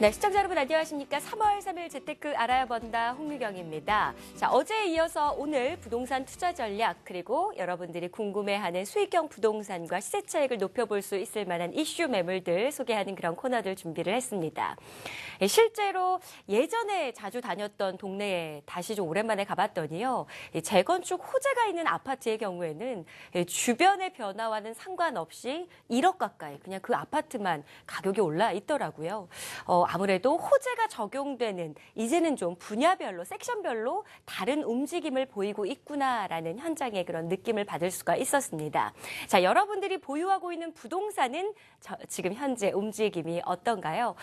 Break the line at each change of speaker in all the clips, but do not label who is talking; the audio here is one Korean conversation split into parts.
네, 시청자 여러분 안녕하십니까? 3월 3일 재테크 알아야 번다 홍유경입니다. 자, 어제에 이어서 오늘 부동산 투자 전략 그리고 여러분들이 궁금해하는 수익형 부동산과 시세 차익을 높여볼 수 있을 만한 이슈 매물들 소개하는 그런 코너들 준비를 했습니다. 실제로 예전에 자주 다녔던 동네에 다시 좀 오랜만에 가봤더니요. 재건축 호재가 있는 아파트의 경우에는 주변의 변화와는 상관없이 1억 가까이 그냥 그 아파트만 가격이 올라 있더라고요. 아무래도 호재가 적용되는 이제는 좀 분야별로 섹션별로 다른 움직임을 보이고 있구나라는 현장의 그런 느낌을 받을 수가 있었습니다. 자, 여러분들이 보유하고 있는 부동산은 지금 현재 움직임이 어떤가요?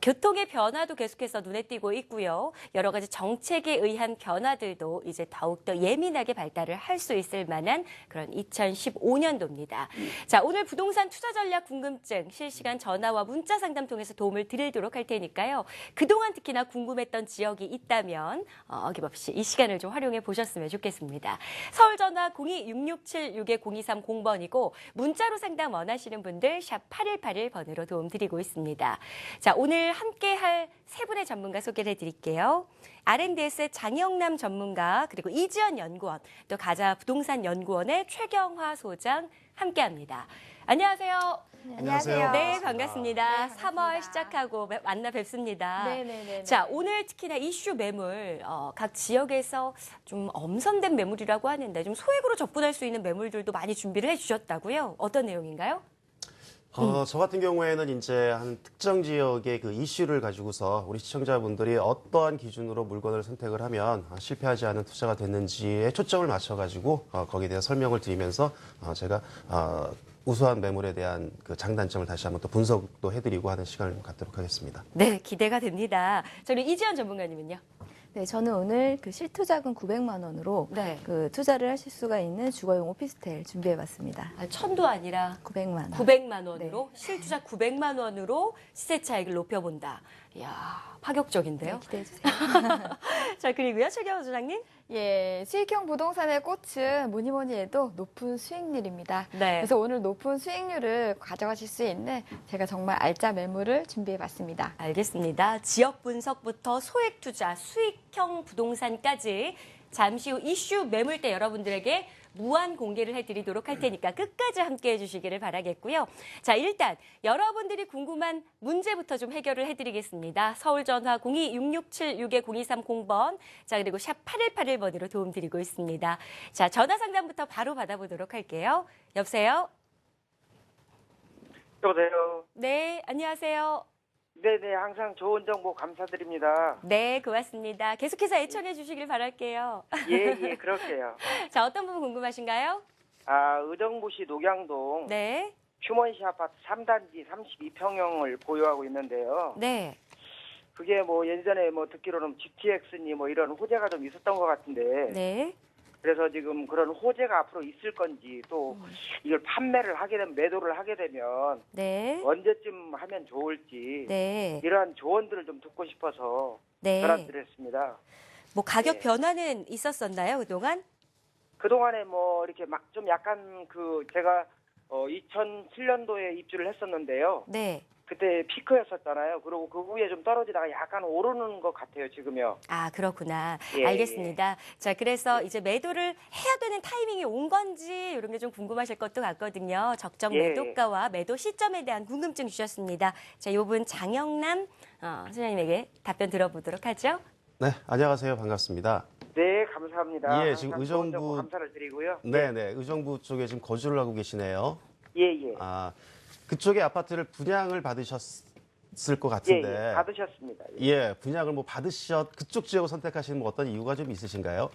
교통의 변화도 계속해서 눈에 띄고 있고요. 여러 가지 정책에 의한 변화들도 이제 더욱더 예민하게 발달을 할 수 있을 만한 그런 2015년도입니다. 자, 오늘 부동산 투자 전략 궁금증 실시간 전화와 문자 상담 통해서 도움을 드리도록 할 테니까요. 그동안 특히나 궁금했던 지역이 있다면 어김없이 이 시간을 좀 활용해 보셨으면 좋겠습니다. 서울 전화 02-6676-0230번이고 문자로 상담 원하시는 분들 샵 8181번으로 도움 드리고 있습니다. 자, 오늘 함께할 세 분의 전문가 소개를 해드릴게요. R&DS의 장영남 전문가 그리고 이지연 연구원 또 가자 부동산 연구원의 최경화 소장 함께합니다. 안녕하세요.
안녕하세요.
네, 반갑습니다.
네,
3월 시작하고 만나 뵙습니다.
네네네.
자, 오늘 특히나 이슈 매물, 각 지역에서 좀 엄선된 매물이라고 하는데 좀 소액으로 접근할 수 있는 매물들도 많이 준비를 해주셨다고요? 어떤 내용인가요?
저 같은 경우에는 이제 한 특정 지역의 그 이슈를 가지고서 우리 시청자분들이 어떠한 기준으로 물건을 선택을 하면 실패하지 않은 투자가 됐는지에 초점을 맞춰가지고 거기에 대한 설명을 드리면서 제가 우수한 매물에 대한 그 장단점을 다시 한번 또 분석도 해드리고 하는 시간을 갖도록 하겠습니다.
네, 기대가 됩니다. 저는 이지연 전문가님은요?
네, 저는 오늘 그 실투자금 900만 원으로
네.
그 투자를 하실 수가 있는 주거용 오피스텔 준비해봤습니다.
천도 아니라
900만 원.
900만 원으로 실투자 900만 원으로 시세 차익을 높여본다. 이야, 파격적인데요.
네, 기대해 주세요.
자, 그리고요, 최경호 소장님.
예, 수익형 부동산의 꽃은 뭐니 뭐니 해도 높은 수익률입니다.
네.
그래서 오늘 높은 수익률을 가져가실 수 있는 제가 정말 알짜 매물을 준비해봤습니다.
알겠습니다. 지역 분석부터 소액 투자, 수익형 부동산까지 잠시 후 이슈 매물대 여러분들에게 무한 공개를 해드리도록 할 테니까 끝까지 함께해 주시기를 바라겠고요. 자, 일단 여러분들이 궁금한 문제부터 좀 해결을 해드리겠습니다. 서울 전화 02-6676-0230번, 자, 그리고 샵 8181번으로 도움 드리고 있습니다. 자, 전화 상담부터 바로 받아보도록 할게요. 여보세요?
여보세요.
네, 안녕하세요.
네네, 항상 좋은 정보 감사드립니다.
네, 고맙습니다. 계속해서 애청해 주시길 바랄게요.
예, 그럴게요.
자, 어떤 부분 궁금하신가요?
의정부시 녹양동
네.
휴먼시 아파트 3단지 32평형을 보유하고 있는데요.
네.
그게 뭐 예전에 뭐 듣기로는 GTX니 뭐 이런 호재가 좀 있었던 것 같은데.
네.
그래서 지금 그런 호재가 앞으로 있을 건지 또 이걸 판매를 하게 되면 매도를 하게 되면
네.
언제쯤 하면 좋을지
네.
이러한 조언들을 좀 듣고 싶어서
네.
전화드렸습니다.
뭐 가격
네.
변화는 있었었나요, 그동안?
그동안에 뭐 이렇게 막 좀 약간 그 제가 2007년도에 입주를 했었는데요.
네.
그때 피크였었잖아요. 그리고 그 후에 좀 떨어지다가 약간 오르는 것 같아요, 지금요.
아, 그렇구나.
예,
알겠습니다. 자, 그래서 이제 매도를 해야 되는 타이밍이 온 건지 이런 게 좀 궁금하실 것도 같거든요. 적정
예.
매도가와 매도 시점에 대한 궁금증 주셨습니다. 자, 이 부분 장영남 소장님에게 답변 들어보도록 하죠.
네, 안녕하세요. 반갑습니다.
네, 감사합니다.
예, 지금
항상 좋은 정보
의정부
감사를 드리고요.
네네, 의정부 쪽에 지금 거주를 하고 계시네요.
예.
그쪽에 아파트를 분양을 받으셨을 것 같은데.
예, 받으셨습니다.
예, 분양을 뭐 그쪽 지역을 선택하시는 뭐 어떤 이유가 좀 있으신가요?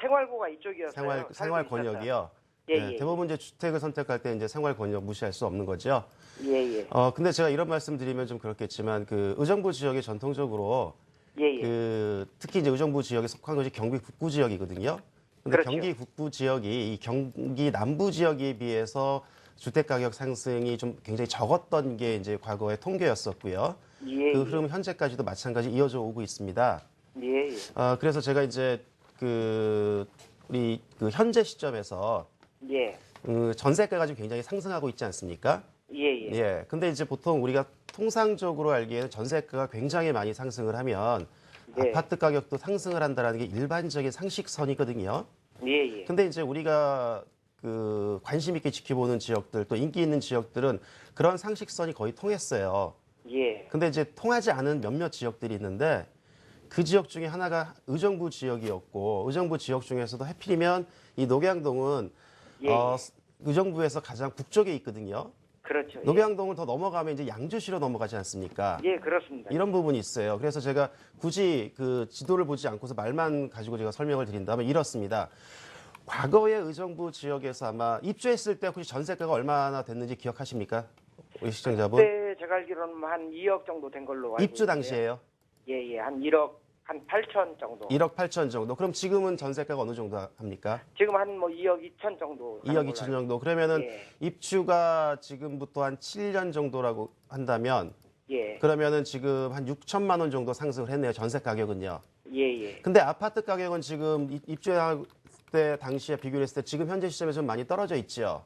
생활고가 이쪽이었어요.
생활 권역이요.
예.
대부분 이제 주택을 선택할 때 이제 생활 권역 무시할 수 없는 거죠.
예.
근데 제가 이런 말씀 드리면 좀 그렇겠지만 그 의정부 지역에 전통적으로
예.
그 특히 이제 의정부 지역에 속한 것이 경기 북부 지역이거든요. 근데
그렇죠.
경기 북부 지역이 이 경기 남부 지역에 비해서 주택 가격 상승이 좀 굉장히 적었던 게 이제 과거의 통계였었고요.
예.
그 흐름 현재까지도 마찬가지 이어져 오고 있습니다.
예.
그래서 제가 이제 우리 현재 시점에서
예.
전세가가 지금 굉장히 상승하고 있지 않습니까?
예.
예. 근데 이제 보통 우리가 통상적으로 알기에는 전세가가 굉장히 많이 상승을 하면
네.
아파트 가격도 상승을 한다는 게 일반적인 상식선이거든요.
예, 예.
근데 이제 우리가 그 관심 있게 지켜보는 지역들 또 인기 있는 지역들은 그런 상식선이 거의 통했어요.
예.
근데 이제 통하지 않은 몇몇 지역들이 있는데 그 지역 중에 하나가 의정부 지역이었고 의정부 지역 중에서도 하필이면 이 녹양동은
예, 예.
의정부에서 가장 북쪽에 있거든요.
그렇죠. 예.
녹양동을 더 넘어가면 이제 양주시로 넘어가지 않습니까?
예, 그렇습니다.
이런 부분이 있어요. 그래서 제가 굳이 그 지도를 보지 않고서 말만 가지고 제가 설명을 드린다면 이렇습니다. 과거의 의정부 지역에서 아마 입주했을 때 혹시 전세가가 얼마나 됐는지 기억하십니까? 우리 시청자분?
그때 제가 알기로는 한 2억 정도 된 걸로 알고
입주
있는데요.
당시에요.
예, 예. 한 1억 한 8천 정도.
1억 8천 정도. 그럼 지금은 전세가가 어느 정도 합니까?
지금 한 뭐 2억 2천 정도.
2억 2천 정도. 그러면은
예.
입주가 지금부터 한 7년 정도라고 한다면
예.
그러면은 지금 한 6천만 원 정도 상승을 했네요. 전세 가격은요.
예, 예.
근데 아파트 가격은 지금 입주할 때 당시에 비교를 했을 때 지금 현재 시점에서 좀 많이 떨어져 있죠.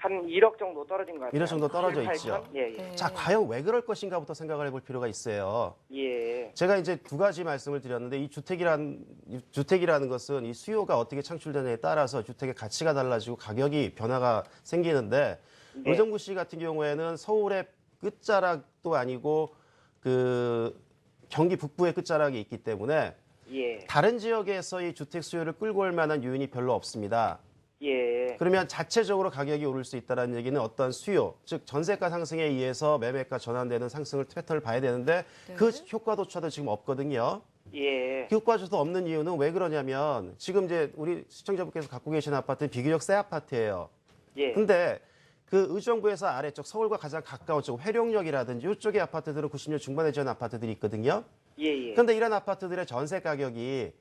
한 1억 정도 떨어진 것 같아요.
1억 정도 떨어져
7,
있죠.
8천? 예, 예.
자, 과연 왜 그럴 것인가부터 생각을 해볼 필요가 있어요.
예.
제가 이제 두 가지 말씀을 드렸는데 이 주택이라는 것은 이 수요가 어떻게 창출되느냐에 따라서 주택의 가치가 달라지고 가격이 변화가 생기는데
네.
의정부시 같은 경우에는 서울의 끝자락도 아니고 그 경기 북부의 끝자락에 있기 때문에
예.
다른 지역에서의 주택 수요를 끌고 올 만한 요인이 별로 없습니다.
예.
그러면 자체적으로 가격이 오를 수 있다는 얘기는 어떤 수요, 즉 전세가 상승에 의해서 매매가 전환되는 상승을 패턴을 봐야 되는데 그 효과조차도 지금 없거든요.
예.
그 효과조차도 없는 이유는 왜 그러냐면 지금 이제 우리 시청자분께서 갖고 계신 아파트는 비교적 새 아파트예요.
예.
근데 그 의정부에서 아래쪽 서울과 가장 가까운 쪽 회룡역이라든지 이쪽의 아파트들은 90년 중반에 지은 아파트들이 있거든요.
예, 예.
그런데 이런 아파트들의 전세 가격이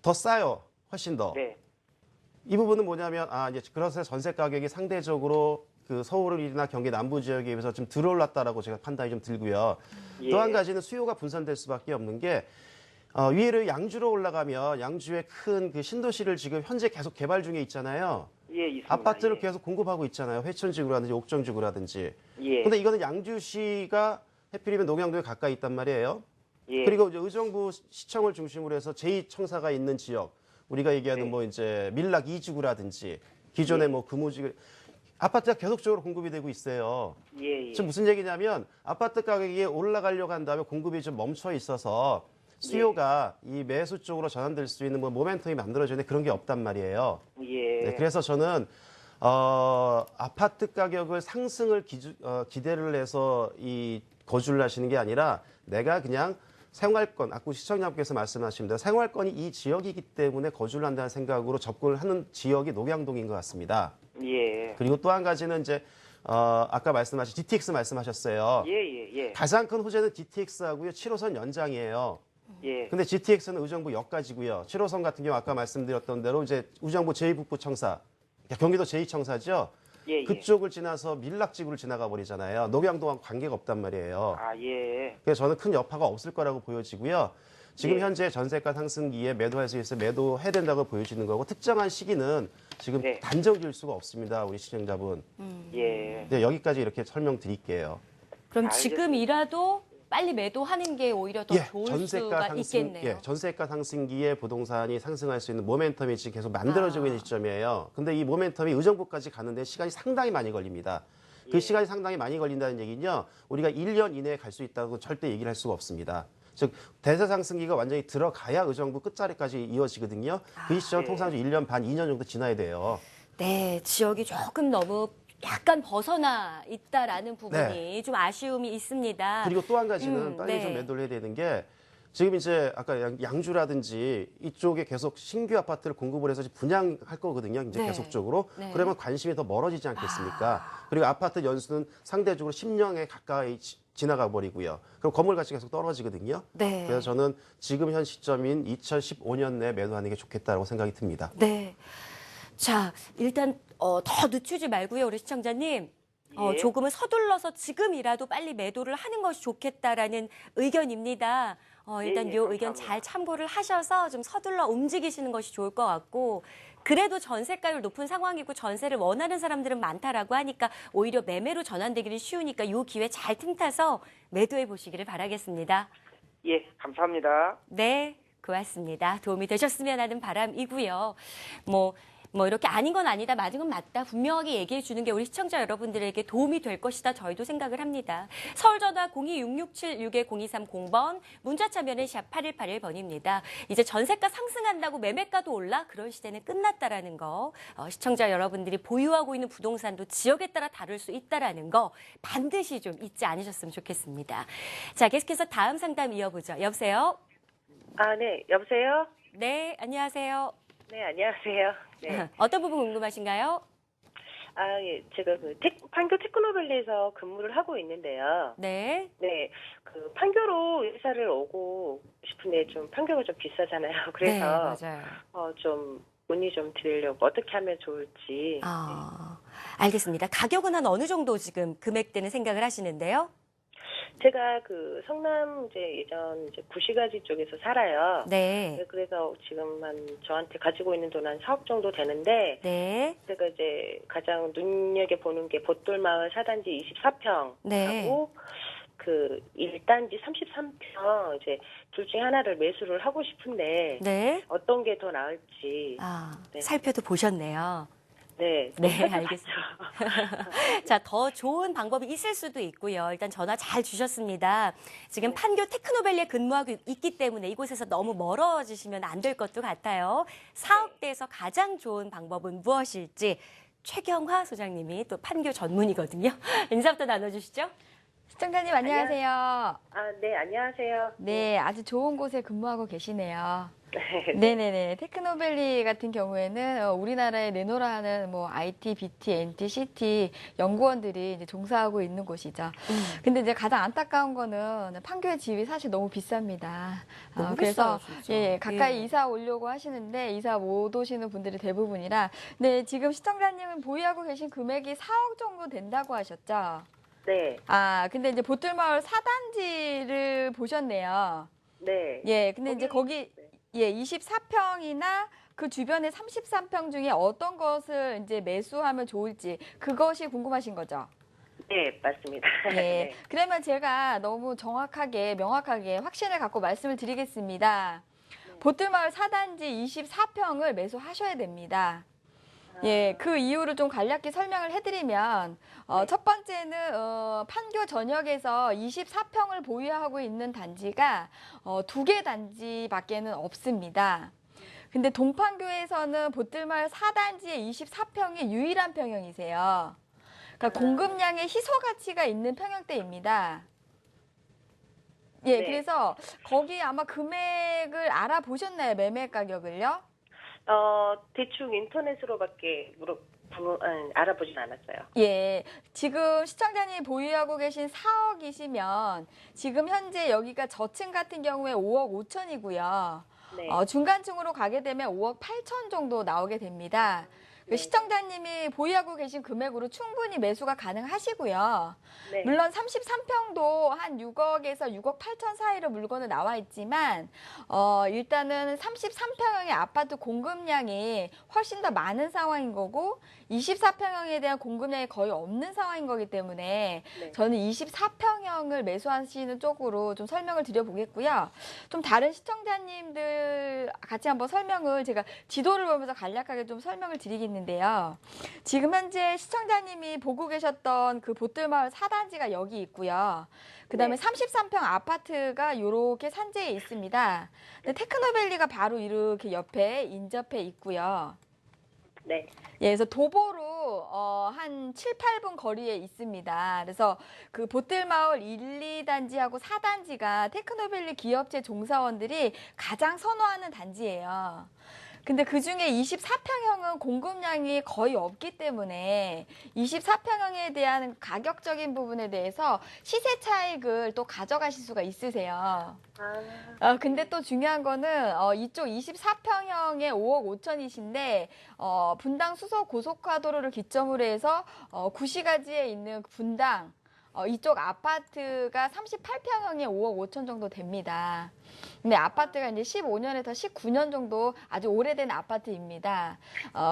더 싸요. 훨씬 더.
네.
이 부분은 뭐냐면 이제 그래서 전세 가격이 상대적으로 그 서울이나 경기 남부 지역에 비해서 좀 덜 올랐다라고 제가 판단이 좀 들고요.
예.
또 한 가지는 수요가 분산될 수밖에 없는 게 위로 양주로 올라가면 양주의 큰 그 신도시를 지금 현재 계속 개발 중에 있잖아요.
예, 있습니다.
아파트를
예.
계속 공급하고 있잖아요. 회천지구라든지 옥정지구라든지.
예.
근데 이거는 양주시가 해필이면 녹양도에 가까이 있단 말이에요.
예.
그리고 이제 의정부 시청을 중심으로 해서 제2청사가 있는 지역, 우리가 얘기하는
네.
뭐 이제 밀락 2지구라든지 기존의 뭐 금호지구 아파트가 계속적으로 공급이 되고 있어요.
예, 예.
지금 무슨 얘기냐면 아파트 가격이 올라가려고 한다면 공급이 좀 멈춰 있어서 수요가 이 매수 쪽으로 전환될 수 있는 뭐 모멘텀이 만들어지는데 그런 게 없단 말이에요.
예.
네, 그래서 저는 아파트 가격을 상승을 기대를 해서 이 거주를 하시는 게 아니라 내가 그냥 생활권, 아까 시청자분께서 말씀하십니다. 생활권이 이 지역이기 때문에 거주를 한다는 생각으로 접근을 하는 지역이 녹양동인 것 같습니다.
예.
그리고 또 한 가지는 이제 아까 말씀하신 DTX 말씀하셨어요.
예, 예, 예.
가장 큰 호재는 DTX하고요. 7호선 연장이에요.
예.
근데 GTX는 의정부역까지고요. 7호선 같은 경우 아까 말씀드렸던 대로 이제 의정부 제2북부청사, 경기도 제2청사죠.
예, 예.
그쪽을 지나서 밀락지구를 지나가 버리잖아요. 녹양동하고 관계가 없단 말이에요.
아, 예.
그래서 저는 큰 여파가 없을 거라고 보여지고요. 지금
예.
현재 전세가 상승기에 매도할 수 있어 매도해야 된다고 보여지는 거고 특정한 시기는 지금
네.
단정 지을 수가 없습니다. 우리 시청자분.
예.
네, 여기까지 이렇게 설명드릴게요.
그럼
알겠습니다.
지금이라도 빨리 매도하는 게 오히려 더 좋을 수가 있겠네요.
전세가 상승기에 부동산이 상승할 수 있는 모멘텀이 지금 계속 만들어지고 있는 시점이에요. 근데 이 모멘텀이 의정부까지 가는데 시간이 상당히 많이 걸립니다. 그 시간이 상당히 많이 걸린다는 얘기는요. 우리가 1년 이내에 갈 수 있다고 절대 얘기를 할 수가 없습니다. 즉 대세 상승기가 완전히 들어가야 의정부 끝자리까지 이어지거든요. 그 시점은 통상적으로 1년 반, 2년 정도 지나야 돼요.
네, 지역이 조금 너무 약간 벗어나 있다라는 부분이 좀 아쉬움이 있습니다.
그리고 또 한 가지는 빨리
네.
좀 매도를 해야 되는 게 지금 이제 아까 양주라든지 이쪽에 계속 신규 아파트를 공급을 해서 분양할 거거든요. 이제
네.
계속적으로.
네.
그러면 관심이 더 멀어지지 않겠습니까? 그리고 아파트 연수는 상대적으로 10년에 가까이 지나가 버리고요. 그럼 건물 가치가 계속 떨어지거든요.
네.
그래서 저는 지금 현 시점인 2015년 내에 매도하는 게 좋겠다고 생각이 듭니다.
네. 자, 일단 더 늦추지 말고요, 우리 시청자님.
예.
조금은 서둘러서 지금이라도 빨리 매도를 하는 것이 좋겠다라는 의견입니다. 일단
예,
이 의견
감사합니다.
잘 참고를 하셔서 좀 서둘러 움직이시는 것이 좋을 것 같고, 그래도 전세가율 높은 상황이고 전세를 원하는 사람들은 많다라고 하니까 오히려 매매로 전환되기는 쉬우니까 이 기회 잘 틈타서 매도해 보시기를 바라겠습니다.
예, 감사합니다.
네, 고맙습니다. 도움이 되셨으면 하는 바람이고요. 뭐 이렇게 아닌 건 아니다, 맞은 건 맞다 분명하게 얘기해 주는 게 우리 시청자 여러분들에게 도움이 될 것이다 저희도 생각을 합니다. 서울전화 02-6676-0230번, 문자 참여는 샵 8181번입니다. 이제 전세가 상승한다고 매매가도 올라? 그럴 시대는 끝났다라는 거. 시청자 여러분들이 보유하고 있는 부동산도 지역에 따라 다를 수 있다라는 거 반드시 좀 잊지 않으셨으면 좋겠습니다. 자, 계속해서 다음 상담 이어보죠. 여보세요?
아, 네. 여보세요?
네, 안녕하세요.
네, 안녕하세요. 네.
어떤 부분 궁금하신가요?
아, 예. 제가 판교 테크노밸리에서 근무를 하고 있는데요.
네.
네. 판교로 회사를 오고 싶은데 좀 판교가 좀 비싸잖아요.
네,
그래서
맞아요.
좀 문의 좀 드리려고 어떻게 하면 좋을지.
알겠습니다. 가격은 한 어느 정도 지금 금액대는 생각을 하시는데요?
제가 성남 예전 구시가지 쪽에서 살아요.
네.
네, 그래서 지금 저한테 가지고 있는 돈 한 4억 정도 되는데
네.
제가 가장 눈여겨보는 게 봇돌마을 4단지 24평
네.
하고 1단지 33평 둘 중에 하나를 매수를 하고 싶은데
네.
어떤 게 더 나을지. 네.
살펴도 보셨네요.
네.
네, 알겠습니다. 자, 더 좋은 방법이 있을 수도 있고요. 일단 전화 잘 주셨습니다. 지금 판교 테크노밸리에 근무하고 있기 때문에 이곳에서 너무 멀어지시면 안 될 것도 같아요. 사업대에서 가장 좋은 방법은 무엇일지 최경화 소장님이 또 판교 전문이거든요. 인사부터 나눠주시죠.
시청자님 안녕하세요.
아, 네, 안녕하세요.
네, 아주 좋은 곳에 근무하고 계시네요. 네네네. 테크노밸리 같은 경우에는 우리나라에 내노라하는 IT, BT, NT, CT 연구원들이 이제 종사하고 있는 곳이죠. 근데 이제 가장 안타까운 거는 판교의 집이 사실 너무 비쌉니다.
너무
그래서
비싸요, 진짜.
예, 가까이
예.
이사 오려고 하시는데 이사 못 오시는 분들이 대부분이라. 네, 지금 시청자님은 보유하고 계신 금액이 4억 정도 된다고 하셨죠?
네.
근데 이제 보틀마을 4단지를 보셨네요.
네.
예, 근데 이제 거기 24평이나 그 주변에 33평 중에 어떤 것을 이제 매수하면 좋을지 그것이 궁금하신 거죠?
네, 맞습니다.
예.
네.
그러면 제가 너무 정확하게, 명확하게 확신을 갖고 말씀을 드리겠습니다. 보틀마을 4단지 24평을 매수하셔야 됩니다. 예, 그 이유를 좀 간략히 설명을 해드리면, 첫 번째는, 판교 전역에서 24평을 보유하고 있는 단지가, 2개 단지밖에는 없습니다. 근데 동판교에서는 보틀마을 4단지의 24평이 유일한 평형이세요. 그러니까 공급량의 희소 가치가 있는 평형대입니다. 예,
네.
그래서 거기 아마 금액을 알아보셨나요? 매매 가격을요?
대충 인터넷으로밖에 알아보진 않았어요.
예, 지금 시청자님이 보유하고 계신 4억이시면 지금 현재 여기가 저층 같은 경우에 5억 5천이고요.
네.
중간층으로 가게 되면 5억 8천 정도 나오게 됩니다. 그 시청자님이 보유하고 계신 금액으로 충분히 매수가 가능하시고요.
네.
물론 33평도 한 6억에서 6억 8천 사이로 물건은 나와 있지만 일단은 33평형의 아파트 공급량이 훨씬 더 많은 상황인 거고 24평형에 대한 공급량이 거의 없는 상황인 거기 때문에
네.
저는 24평형을 매수하시는 쪽으로 좀 설명을 드려보겠고요. 좀 다른 시청자님들 같이 한번 설명을 제가 지도를 보면서 간략하게 좀 설명을 드리겠는데요. 지금 현재 시청자님이 보고 계셨던 그 보틀마을 4단지가 여기 있고요. 그 다음에
네.
33평 아파트가 이렇게 산재에 있습니다. 근데 테크노밸리가 바로 이렇게 옆에 인접해 있고요.
네.
예, 그래서 도보로 한 7, 8분 거리에 있습니다. 그래서 그 보틀마을 1, 2단지하고 4단지가 테크노밸리 기업체 종사원들이 가장 선호하는 단지예요. 근데 그중에 24평형은 공급량이 거의 없기 때문에 24평형에 대한 가격적인 부분에 대해서 시세 차익을 또 가져가실 수가 있으세요. 근데 또 중요한 거는 이쪽 24평형의 5억 5천이신데 분당 수서 고속화도로를 기점으로 해서 구시가지에 있는 분당 이쪽 아파트가 38평형의 5억 5천 정도 됩니다. 근데 아파트가 이제 15년에서 19년 정도 아주 오래된 아파트입니다.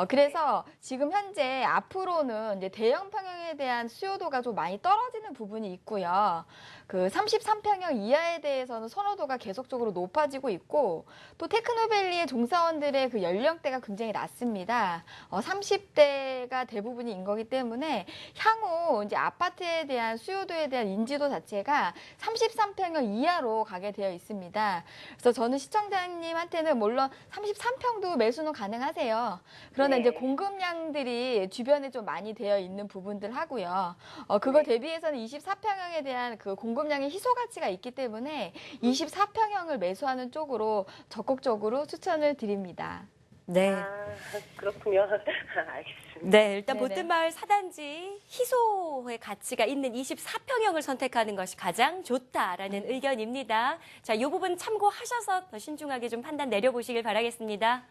그래서 지금 현재 앞으로는 이제 대형 평형에 대한 수요도가 좀 많이 떨어지는 부분이 있고요. 그 33평형 이하에 대해서는 선호도가 계속적으로 높아지고 있고, 또 테크노밸리의 종사원들의 그 연령대가 굉장히 낮습니다. 30대가 대부분인 거기 때문에 향후 이제 아파트에 대한 수요도에 대한 인지도 자체가 33평형 이하로 가게 되어 있습니다. 그래서 저는 시청자님한테는 물론 33평도 매수는 가능하세요. 그러나
네.
이제 공급량들이 주변에 좀 많이 되어 있는 부분들 하고요. 그거 대비해서는 24평형에 대한 그 공급량의 희소 가치가 있기 때문에 24평형을 매수하는 쪽으로 적극적으로 추천을 드립니다.
네.
그렇군요. 알겠습니다.
네, 일단
네네.
보뜰마을 4단지 희소의 가치가 있는 24평형을 선택하는 것이 가장 좋다라는 의견입니다. 자, 이 부분 참고하셔서 더 신중하게 좀 판단 내려보시길 바라겠습니다.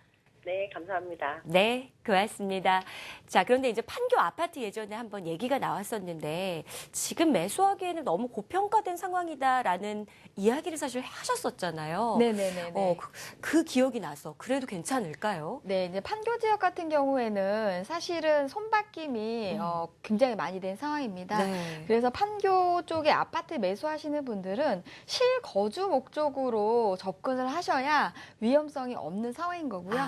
네, 감사합니다.
네, 고맙습니다. 자, 그런데 이제 판교 아파트 예전에 한번 얘기가 나왔었는데 지금 매수하기에는 너무 고평가된 상황이다라는 이야기를 사실 하셨었잖아요.
네네네.
그 기억이 나서 그래도 괜찮을까요?
네, 이제 판교 지역 같은 경우에는 사실은 손바뀜이 굉장히 많이 된 상황입니다.
네.
그래서 판교 쪽에 아파트 매수하시는 분들은 실거주 목적으로 접근을 하셔야 위험성이 없는 상황인 거고요.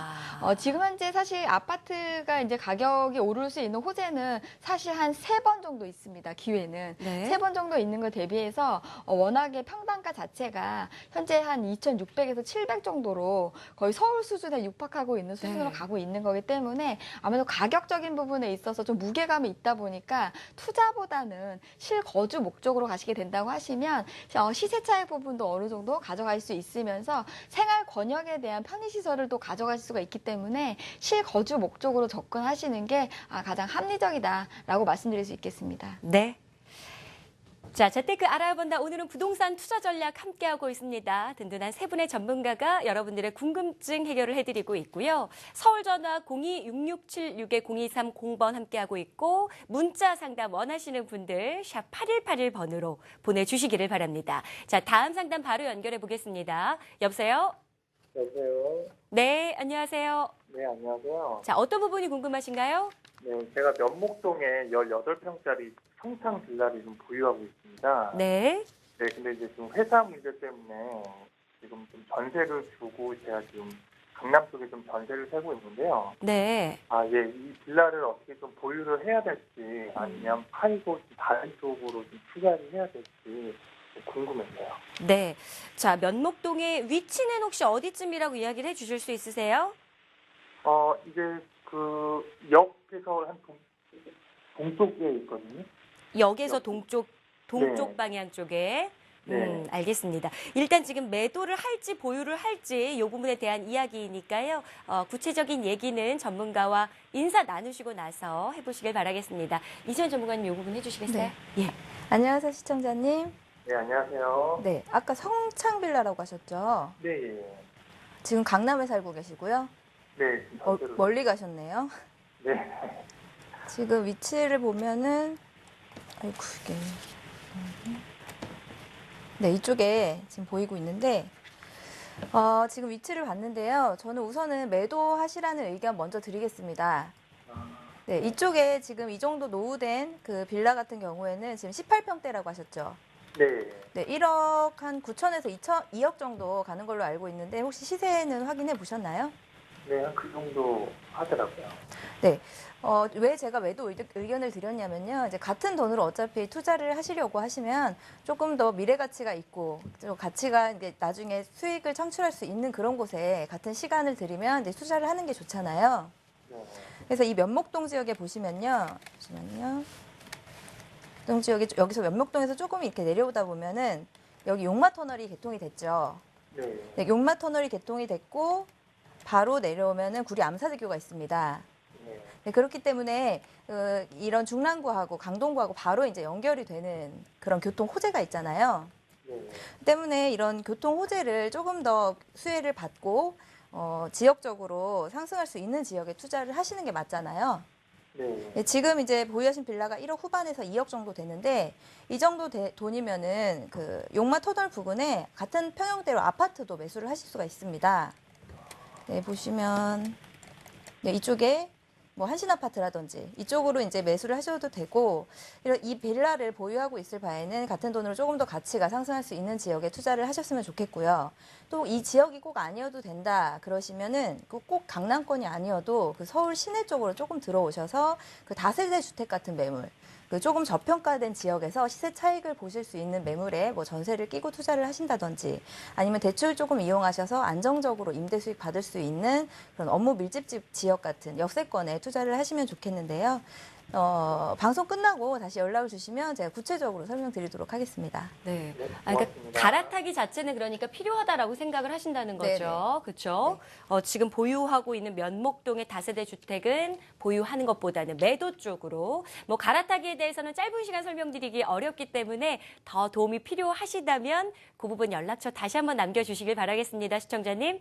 지금 현재 사실 아파트가 이제 가격이 오를 수 있는 호재는 사실 한 3번 정도 있습니다. 기회는.
네.
3번 정도 있는 걸 대비해서 워낙에 평당가 자체가 현재 한 2,600에서 700 정도로 거의 서울 수준에 육박하고 있는 수준으로
네.
가고 있는 거기 때문에 아무래도 가격적인 부분에 있어서 좀 무게감이 있다 보니까 투자보다는 실거주 목적으로 가시게 된다고 하시면 시세 차익 부분도 어느 정도 가져갈 수 있으면서 생활 권역에 대한 편의시설을 또 가져갈 수가 있기 때문에 실거주 목적으로 접근하시는 게 가장 합리적이다라고 말씀드릴 수 있겠습니다.
네. 자, 재테크 알아본다. 오늘은 부동산 투자 전략 함께하고 있습니다. 든든한 세 분의 전문가가 여러분들의 궁금증 해결을 해드리고 있고요. 서울 전화 02-6676-0230번 함께하고 있고 문자 상담 원하시는 분들 샵 8181번으로 보내주시기를 바랍니다. 자, 다음 상담 바로 연결해 보겠습니다. 여보세요?
여보세요.
네, 안녕하세요.
네, 안녕하세요.
자, 어떤 부분이 궁금하신가요?
네, 제가 면목동에 18평짜리 평창 빌라를 좀 보유하고 있습니다.
네.
네, 근데 이제 지금 회사 문제 때문에 지금 좀 전세를 주고 제가 지금 강남 쪽에 좀 전세를 살고 있는데요.
네.
예, 이 빌라를 어떻게 좀 보유를 해야 될지 아니면 팔고 좀 다른 쪽으로 좀 투자를 해야 될지 좀 궁금했어요.
네. 자, 면목동의 위치는 혹시 어디쯤이라고 이야기를 해주실 수 있으세요?
이제 그 역에서 한 동쪽에 있거든요.
역에서 동쪽
네.
방향 쪽에.
네.
알겠습니다. 일단 지금 매도를 할지 보유를 할지 이 부분에 대한 이야기니까요. 구체적인 얘기는 전문가와 인사 나누시고 나서 해보시길 바라겠습니다. 이수연 전문가님 이 부분 해주시겠어요?
네.
예.
안녕하세요, 시청자님.
네, 안녕하세요.
네, 아까 성창빌라라고 하셨죠?
네, 예.
지금 강남에 살고 계시고요.
네, 지금 전세로.
멀리 가셨네요.
네.
지금 위치를 보면은, 아이고, 이게. 네, 이쪽에 지금 보이고 있는데, 지금 위치를 봤는데요. 저는 우선은 매도하시라는 의견 먼저 드리겠습니다. 네, 이쪽에 지금 이 정도 노후된 그 빌라 같은 경우에는 지금 18평대라고 하셨죠?
네.
네, 1억 한 9천에서 2억 정도 가는 걸로 알고 있는데 혹시 시세는 확인해 보셨나요?
네, 한 그 정도 하더라고요.
네. 왜 제가 매도 의견을 드렸냐면요. 이제 같은 돈으로 어차피 투자를 하시려고 하시면 조금 더 미래 가치가 있고, 좀 가치가 이제 나중에 수익을 창출할 수 있는 그런 곳에 같은 시간을 들이면 이제 투자를 하는 게 좋잖아요.
네.
그래서 이 면목동 지역에 보시면요. 잠시만요. 동 지역에 여기서 면목동에서 조금 이렇게 내려오다 보면은 여기 용마 터널이 개통이 됐죠.
네.
네, 용마 터널이 개통이 됐고 바로 내려오면은 구리 암사대교가 있습니다.
네.
네, 그렇기 때문에 이런 중랑구하고 강동구하고 바로 이제 연결이 되는 그런 교통 호재가 있잖아요.
네.
때문에 이런 교통 호재를 조금 더 수혜를 받고 지역적으로 상승할 수 있는 지역에 투자를 하시는 게 맞잖아요.
네. 네.
네, 지금 이제 보유하신 빌라가 1억 후반에서 2억 정도 되는데 이 정도 돈이면은 그 용마 터널 부근에 같은 평형대로 아파트도 매수를 하실 수가 있습니다. 네, 보시면 네, 이쪽에 뭐 한신 아파트라든지 이쪽으로 이제 매수를 하셔도 되고 이 빌라를 보유하고 있을 바에는 같은 돈으로 조금 더 가치가 상승할 수 있는 지역에 투자를 하셨으면 좋겠고요. 또 이 지역이 꼭 아니어도 된다 그러시면은 꼭 강남권이 아니어도 그 서울 시내 쪽으로 조금 들어오셔서 그 다세대 주택 같은 매물 그 조금 저평가된 지역에서 시세 차익을 보실 수 있는 매물에 뭐 전세를 끼고 투자를 하신다든지 아니면 대출 조금 이용하셔서 안정적으로 임대 수익 받을 수 있는 그런 업무 밀집지 지역 같은 역세권에 투자를 하시면 좋겠는데요. 방송 끝나고 다시 연락을 주시면 제가 구체적으로 설명드리도록 하겠습니다.
네.
네,
그러니까
고맙습니다.
갈아타기 자체는 그러니까 필요하다라고 생각을 하신다는 거죠. 그렇죠? 지금 보유하고 있는 면목동의 다세대 주택은 보유하는 것보다는 매도 쪽으로 뭐 갈아타기에 대해서는 짧은 시간 설명드리기 어렵기 때문에 더 도움이 필요하시다면 그 부분 연락처 다시 한번 남겨주시길 바라겠습니다. 시청자님.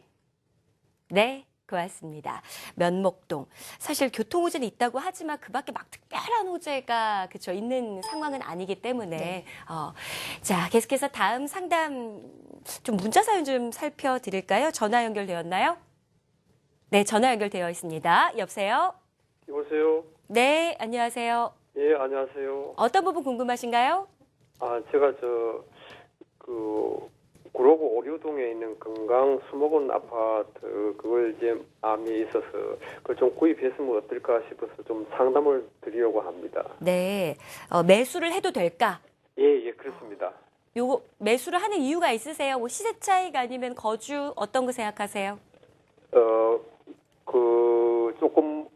네. 고맙습니다. 면목동. 사실 교통호재는 있다고 하지만 그 밖에 막 특별한 호재가 그쵸 있는 상황은 아니기 때문에 자 계속해서 다음 상담 좀 문자 사연 좀 살펴드릴까요? 전화 연결되었나요? 네, 전화 연결되어 있습니다. 여보세요?
여보세요?
네, 안녕하세요.
예, 안녕하세요.
어떤 부분 궁금하신가요?
제가 구로구 오류동에 있는 건강 수목원 아파트, 그걸 이제 암이 있어서, 그걸 좀 구입했으면 어떨까 싶어서 좀 상담을 드리려고 합니다.
네, 매수를 해도 될까?
예, 그렇습니다.
요거 매수를 하는 이유가 있으세요? 뭐 시세 차익 아니면 거주 어떤 거 생각하세요?
조금,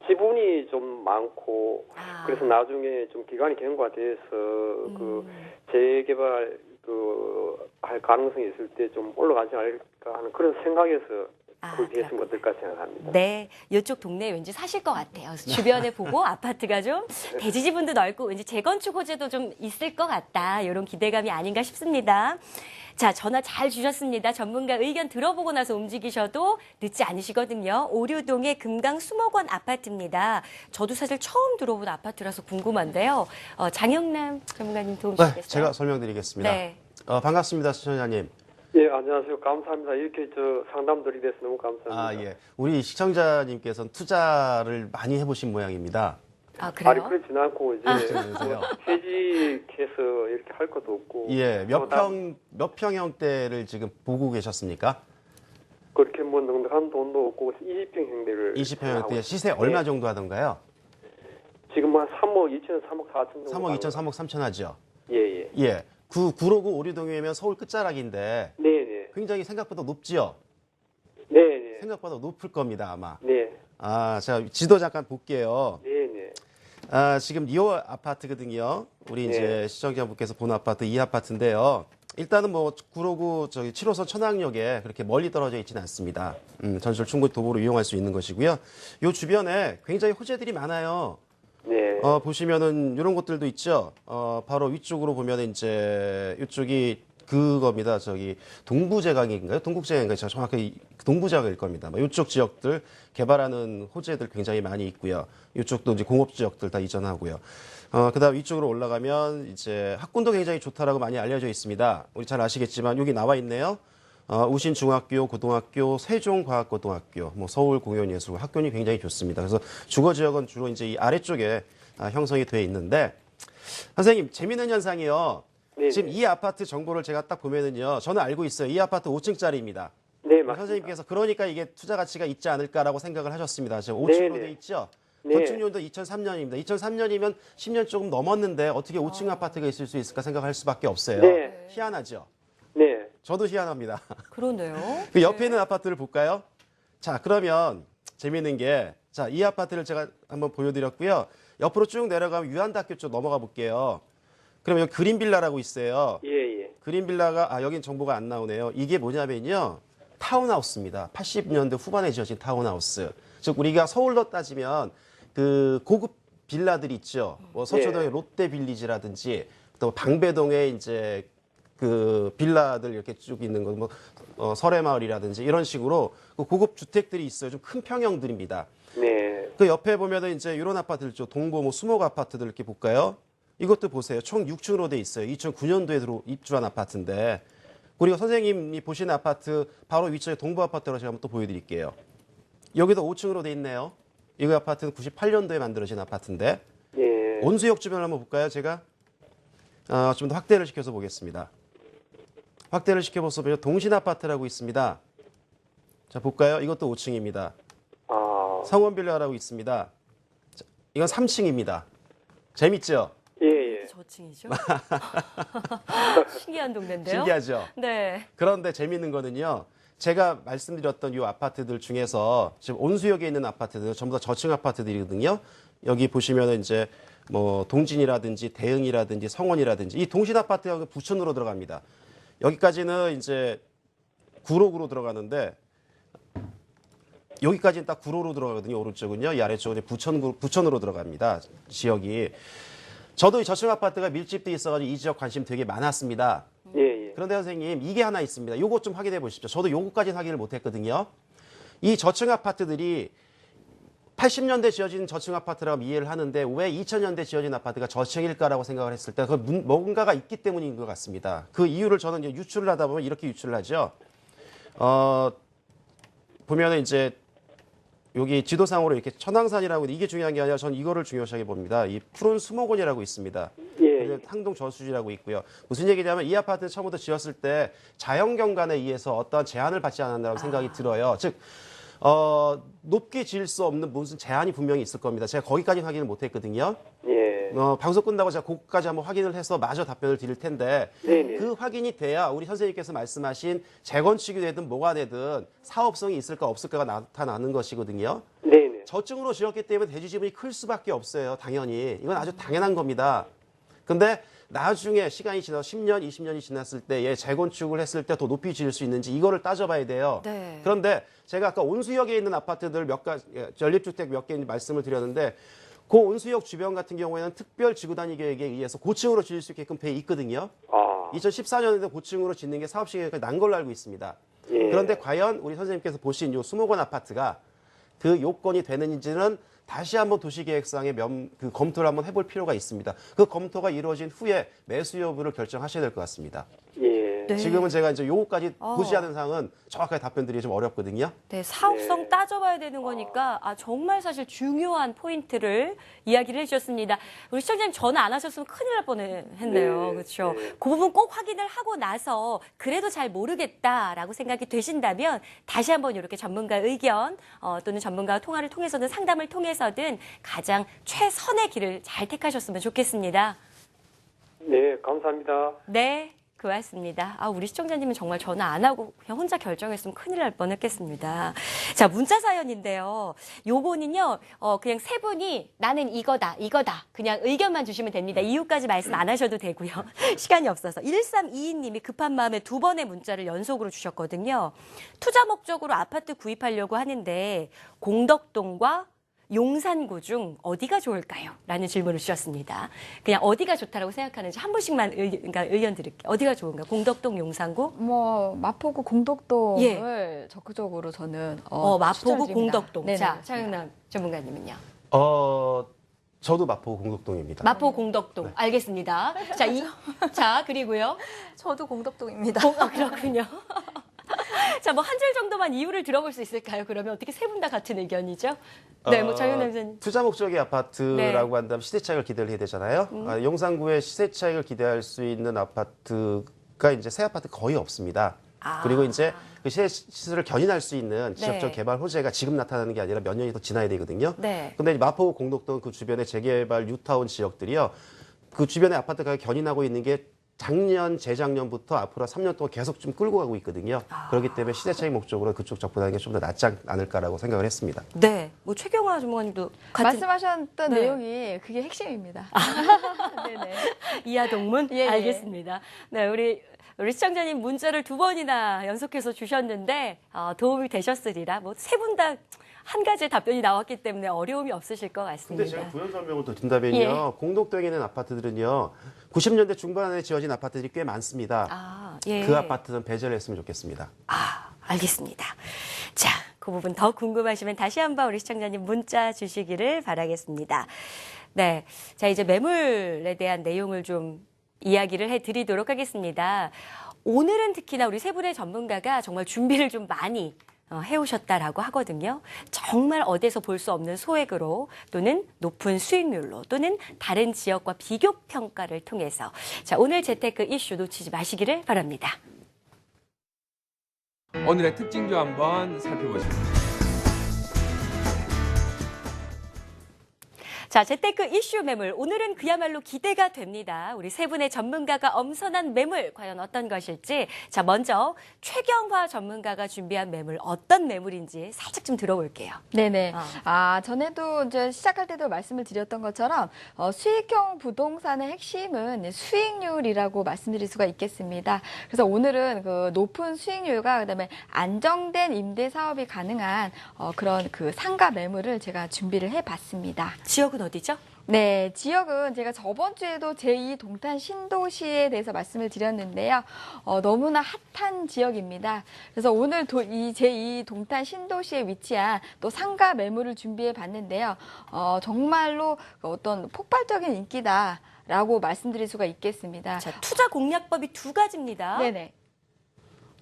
지분이 좀 많고, 그래서 나중에 좀 기간이 경과돼서, 재개발, 할 가능성이 있을 때 좀 올라가지 않을까 하는 그런 생각에서 구입했으면 어떨까 생각합니다.
네, 이쪽 동네 왠지 사실 것 같아요. 주변에 보고 아파트가 좀 대지 지분도 넓고 왠지 재건축 호재도 좀 있을 것 같다. 이런 기대감이 아닌가 싶습니다. 자, 전화 잘 주셨습니다. 전문가 의견 들어보고 나서 움직이셔도 늦지 않으시거든요. 오류동의 금강 수목원 아파트입니다. 저도 사실 처음 들어본 아파트라서 궁금한데요. 장영남 전문가님 도움 주시겠어요?
네, 제가 설명드리겠습니다.
네.
반갑습니다, 시청자님.
예, 안녕하세요. 감사합니다. 이렇게 상담 드리게 돼서 너무 감사합니다.
예. 우리 시청자님께서는 투자를 많이 해보신 모양입니다.
그래요?
그렇진 않고 이제
그러세요?
퇴직해서 이렇게 할 것도 없고.
예, 몇 평형대를 지금 보고 계셨습니까?
그렇게 뭐 넉넉한 돈도 없고 20평형대를
20평형대 시세 얼마 정도 하던가요?
지금 한 3억 2천, 3억 4천 정도.
3억 2천, 3억 3천 하죠?
예.
예. 구로구 오류동이면 서울 끝자락인데
네네.
굉장히 생각보다 높지요?
네네.
생각보다 높을 겁니다, 아마.
네.
제가 지도 잠깐 볼게요.
네네.
지금 리오 아파트거든요. 우리 이제
네.
시청자분께서 본 아파트 이 아파트인데요. 일단은 뭐 구로구 7호선 천왕역에 그렇게 멀리 떨어져 있지는 않습니다. 전철 충분 도보로 이용할 수 있는 것이고요. 요 주변에 굉장히 호재들이 많아요.
네.
보시면은 이런 곳들도 있죠. 바로 위쪽으로 보면은 이제 이쪽이 그겁니다. 동부제강인가요? 동국제강인가요? 제가 정확히 동부제강일 겁니다. 이쪽 지역들 개발하는 호재들 굉장히 많이 있고요. 이쪽도 이제 공업 지역들 다 이전하고요. 그다음 위쪽으로 올라가면 이제 학군도 굉장히 좋다라고 많이 알려져 있습니다. 우리 잘 아시겠지만 여기 나와 있네요. 우신중학교, 고등학교, 세종과학고등학교, 뭐 서울공연예술고 학교는 굉장히 좋습니다. 그래서 주거 지역은 주로 이제 이 아래쪽에 형성이 되어 있는데 선생님 재미있는 현상이요.
네네.
지금 이 아파트 정보를 제가 딱 보면은요. 저는 알고 있어요. 이 아파트 5층짜리입니다.
네, 맞습니다.
선생님께서 그러니까 이게 투자 가치가 있지 않을까라고 생각을 하셨습니다. 지금 5층으로
네네.
돼 있죠.
네.
건축년도 2003년입니다. 2003년이면 10년 조금 넘었는데 어떻게 5층 아파트가 있을 수 있을까 생각할 수밖에 없어요.
네.
희한하죠.
네.
저도 희한합니다.
그러네요.
그 옆에 있는 아파트를 볼까요? 자, 그러면 재미있는 게, 자, 이 아파트를 제가 한번 보여드렸고요. 옆으로 쭉 내려가면 유한대학교 쪽 넘어가 볼게요. 그러면 여기 그린빌라라고 있어요.
예.
그린빌라가, 여긴 정보가 안 나오네요. 이게 뭐냐면요. 타운하우스입니다. 80년대 후반에 지어진 타운하우스. 즉, 우리가 서울로 따지면 그 고급 빌라들이 있죠. 뭐 서초동의 롯데빌리지라든지 또 방배동에 이제 그 빌라들 이렇게 쭉 있는 거, 뭐 설해마을이라든지 이런 식으로 그 고급 주택들이 있어요. 좀 큰 평형들입니다.
네.
그 옆에 보면은 이제 이런 아파트들 있죠. 동고 뭐 수목 아파트들 이렇게 볼까요? 이것도 보세요. 총 6층으로 돼 있어요. 2009년도에 입주한 아파트인데. 그리고 선생님이 보시는 아파트 바로 위쪽에 동부 아파트로 제가 한번 또 보여드릴게요. 여기도 5층으로 돼 있네요. 이 아파트는 98년도에 만들어진 아파트인데.
예.
온수역 주변을 한번 볼까요? 제가 좀 더 확대를 시켜서 보겠습니다. 확대를 시켜보면 동신 아파트라고 있습니다. 자, 볼까요? 이것도 5층입니다.
아,
성원 빌라라고 있습니다. 자, 이건 3층입니다. 재밌죠?
예, 예.
저층이죠. 신기한 동네인데요.
신기하죠?
네.
그런데 재밌는 거는요. 제가 말씀드렸던 이 아파트들 중에서 지금 온수역에 있는 아파트들 전부 다 저층 아파트들이거든요. 여기 보시면은 이제 뭐 동진이라든지 대흥이라든지 성원이라든지 이 동신 아파트가 부천으로 들어갑니다. 여기까지는 이제 구로구로 들어가는데 여기까지는 딱 구로로 들어가거든요. 오른쪽은요. 이 아래쪽은 부천으로 들어갑니다. 지역이. 저도 이 저층 아파트가 밀집돼 있어가지고 이 지역 관심 되게 많았습니다.
예, 예.
그런데 선생님 이게 하나 있습니다. 요거 좀 확인해 보십시오. 저도 요거까지는 확인을 못했거든요. 이 저층 아파트들이 80년대 지어진 저층 아파트라고 이해를 하는데 왜 2000년대 지어진 아파트가 저층일까라고 생각을 했을 때 그 뭔가가 있기 때문인 것 같습니다. 그 이유를 저는 이제 유출을 하다 보면 이렇게 유출을 하죠. 보면은 이제 여기 지도상으로 이렇게 천왕산이라고 이게 중요한 게 아니라 저는 이거를 중요시하게 봅니다. 이 푸른 수목원이라고 있습니다.
예.
항동 저수지라고 있고요. 무슨 얘기냐면 이 아파트는 처음부터 지었을 때 자연경관에 의해서 어떠한 제한을 받지 않았다고 생각이 들어요. 즉 높게 지을 수 없는 무슨 제한이 분명히 있을 겁니다. 제가 거기까지 확인을 못했거든요.
예.
방송 끝나고 제가 그것까지 한번 확인을 해서 마저 답변을 드릴 텐데
네네.
그 확인이 돼야 우리 선생님께서 말씀하신 재건축이 되든 뭐가 되든 사업성이 있을까 없을까가 나타나는 것이거든요.
네네.
저층으로 지었기 때문에 대지 지분이 클 수밖에 없어요. 당연히. 이건 아주 당연한 겁니다. 근데 나중에 시간이 지나서 10년, 20년이 지났을 때 얘 재건축을 했을 때 더 높이 지을 수 있는지 이거를 따져봐야 돼요.
네.
그런데 제가 아까 온수역에 있는 아파트들 몇 가지, 연립주택 몇 개 말씀을 드렸는데 그 온수역 주변 같은 경우에는 특별 지구단위 계획에 의해서 고층으로 지을 수 있게끔 돼 있거든요.
아,
2014년에도 고층으로 짓는 게 사업 시행이 난 걸로 알고 있습니다.
예.
그런데 과연 우리 선생님께서 보신 요 수목원 아파트가 그 요건이 되는지는 다시 한번 도시계획상의 그 검토를 한번 해볼 필요가 있습니다. 그 검토가 이루어진 후에 매수 여부를 결정하셔야 될 것 같습니다.
예.
네.
지금은 제가 이제 요거까지 고지하는 상황은 정확하게 답변드리기 좀 어렵거든요.
네, 사업성
네.
따져봐야 되는 거니까 정말 사실 중요한 포인트를 이야기를 해주셨습니다. 우리 시청자님 전화 안 하셨으면 큰일 날 뻔했네요.
네,
그렇죠.
네.
그 부분 꼭 확인을 하고 나서 그래도 잘 모르겠다라고 생각이 되신다면 다시 한번 이렇게 전문가 의견 또는 전문가와 통화를 통해서든 상담을 통해서든 가장 최선의 길을 잘 택하셨으면 좋겠습니다.
네, 감사합니다.
네. 고맙습니다. 우리 시청자님은 정말 전화 안 하고 그냥 혼자 결정했으면 큰일 날 뻔했겠습니다. 자, 문자 사연인데요. 요거는요, 그냥 세 분이 나는 이거다. 그냥 의견만 주시면 됩니다. 이유까지 말씀 안 하셔도 되고요. 시간이 없어서. 1322님이 급한 마음에 두 번의 문자를 연속으로 주셨거든요. 투자 목적으로 아파트 구입하려고 하는데 공덕동과 용산구 중 어디가 좋을까요? 라는 질문을 주셨습니다. 그냥 어디가 좋다라고 생각하는지 한 분씩만 의견 드릴게요. 어디가 좋은가? 공덕동, 용산구?
마포구 공덕동을 적극적으로 저는
마포구,
추천드립니다.
공덕동.
네네.
자, 차영남 전문가님은요?
저도 마포 공덕동입니다.
마포, 공덕동. 알겠습니다. 자, 그리고요.
저도 공덕동입니다.
그렇군요. 자, 뭐 한 줄 정도만 이유를 들어볼 수 있을까요? 그러면 어떻게 세 분 다 같은 의견이죠? 네, 뭐 장윤남 선생님.
투자 목적의 아파트라고
네.
한다면 시세 차익을 기대를 해야 되잖아요. 용산구에 시세 차익을 기대할 수 있는 아파트가 이제 새 아파트 거의 없습니다. 그리고 이제 그 시세를 견인할 수 있는 지역적
네.
개발 호재가 지금 나타나는 게 아니라 몇 년이 더 지나야 되거든요.
네.
근데 마포 공덕동 그 주변의 재개발 뉴타운 지역들이요. 그 주변의 아파트가 견인하고 있는 게 작년, 재작년부터 앞으로 3년 동안 계속 좀 끌고 가고 있거든요. 그렇기 때문에 시세 차익 목적으로 그쪽 접근하는 게 좀 더 낫지 않을까라고 생각을 했습니다.
네. 뭐 최경화 전문가님도 같은
말씀하셨던
네.
내용이 그게 핵심입니다. 네네.
이하동문?
예, 예.
알겠습니다. 네, 우리 시청자님 문자를 두 번이나 연속해서 주셨는데 도움이 되셨으리라. 뭐 세 분 다 한 가지 답변이 나왔기 때문에 어려움이 없으실 것 같습니다.
근데 제가 부연 설명을 더 드린다면요. 공덕동에 있는 아파트들은요. 90년대 중반에 지어진 아파트들이 꽤 많습니다.
예.
그 아파트는 배제를 했으면 좋겠습니다.
알겠습니다. 자, 그 부분 더 궁금하시면 다시 한번 우리 시청자님 문자 주시기를 바라겠습니다. 네. 자, 이제 매물에 대한 내용을 좀 이야기를 해드리도록 하겠습니다. 오늘은 특히나 우리 세 분의 전문가가 정말 준비를 좀 많이 해오셨다라고 하거든요. 정말 어디서 볼 수 없는 소액으로 또는 높은 수익률로 또는 다른 지역과 비교 평가를 통해서 자, 오늘 재테크 이슈 놓치지 마시기를 바랍니다.
오늘의 특징주 한번 살펴보시죠.
자, 재테크 이슈 매물. 오늘은 그야말로 기대가 됩니다. 우리 세 분의 전문가가 엄선한 매물, 과연 어떤 것일지. 자, 먼저 최경화 전문가가 준비한 매물, 어떤 매물인지 살짝 좀 들어볼게요.
네네. 전에도 이제 시작할 때도 말씀을 드렸던 것처럼 수익형 부동산의 핵심은 수익률이라고 말씀드릴 수가 있겠습니다. 그래서 오늘은 그 높은 수익률과 그다음에 안정된 임대 사업이 가능한 그런 그 상가 매물을 제가 준비를 해봤습니다.
지역은 어디죠?
네, 지역은 제가 저번 주에도 제2 동탄 신도시에 대해서 말씀을 드렸는데요. 너무나 핫한 지역입니다. 그래서 오늘 이 제2 동탄 신도시에 위치한 또 상가 매물을 준비해 봤는데요. 정말로 어떤 폭발적인 인기다라고 말씀드릴 수가 있겠습니다.
자, 투자 공략법이 두 가지입니다.
네네.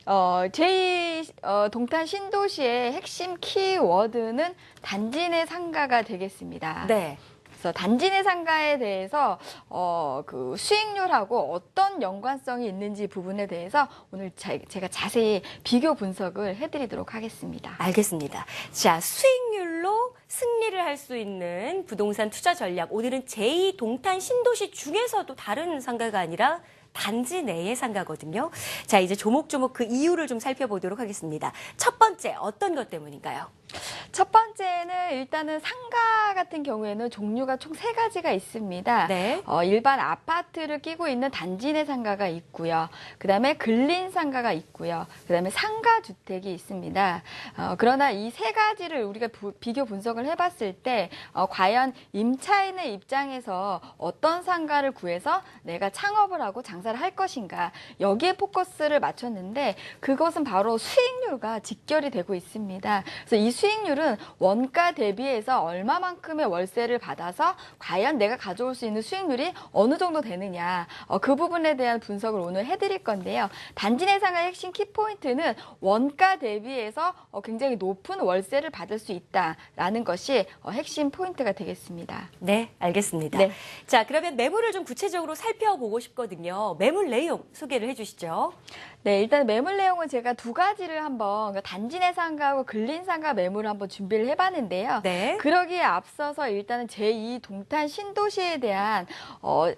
제2 동탄 신도시의 핵심 키워드는 단지 내 상가가 되겠습니다.
네.
그래서 단지 내 상가에 대해서 그 수익률하고 어떤 연관성이 있는지 부분에 대해서 오늘 제가 자세히 비교 분석을 해드리도록 하겠습니다.
알겠습니다. 자, 수익률로 승리를 할 수 있는 부동산 투자 전략. 오늘은 제2 동탄 신도시 중에서도 다른 상가가 아니라 단지 내의 상가거든요. 자, 이제 조목조목 그 이유를 좀 살펴보도록 하겠습니다. 첫 번째, 어떤 것 때문인가요?
첫 번째는 일단은 상가 같은 경우에는 종류가 총 3가지가 있습니다.
네.
일반 아파트를 끼고 있는 단지 내 상가가 있고요. 그다음에 근린 상가가 있고요. 그다음에 상가 주택이 있습니다. 그러나 이 3가지를 우리가 비교 분석을 해봤을 때 과연 임차인의 입장에서 어떤 상가를 구해서 내가 창업을 하고 장사를 할 것인가 여기에 포커스를 맞췄는데 그것은 바로 수익률과 직결이 되고 있습니다. 그래서 이 수익률은 원가 대비해서 얼마만큼의 월세를 받아서 과연 내가 가져올 수 있는 수익률이 어느 정도 되느냐 그 부분에 대한 분석을 오늘 해드릴 건데요. 단지 내 상가의 핵심 키포인트는 원가 대비해서 굉장히 높은 월세를 받을 수 있다라는 것이 핵심 포인트가 되겠습니다.
네, 알겠습니다.
네.
자, 그러면 매물을 좀 구체적으로 살펴보고 싶거든요. 매물 내용 소개를 해주시죠.
네, 일단 매물 내용은 제가 2가지를 한번 단지 내 상가하고 근린 상가 매물을 한번 준비를 해봤는데요.
네.
그러기에 앞서서 일단은 제2 동탄 신도시에 대한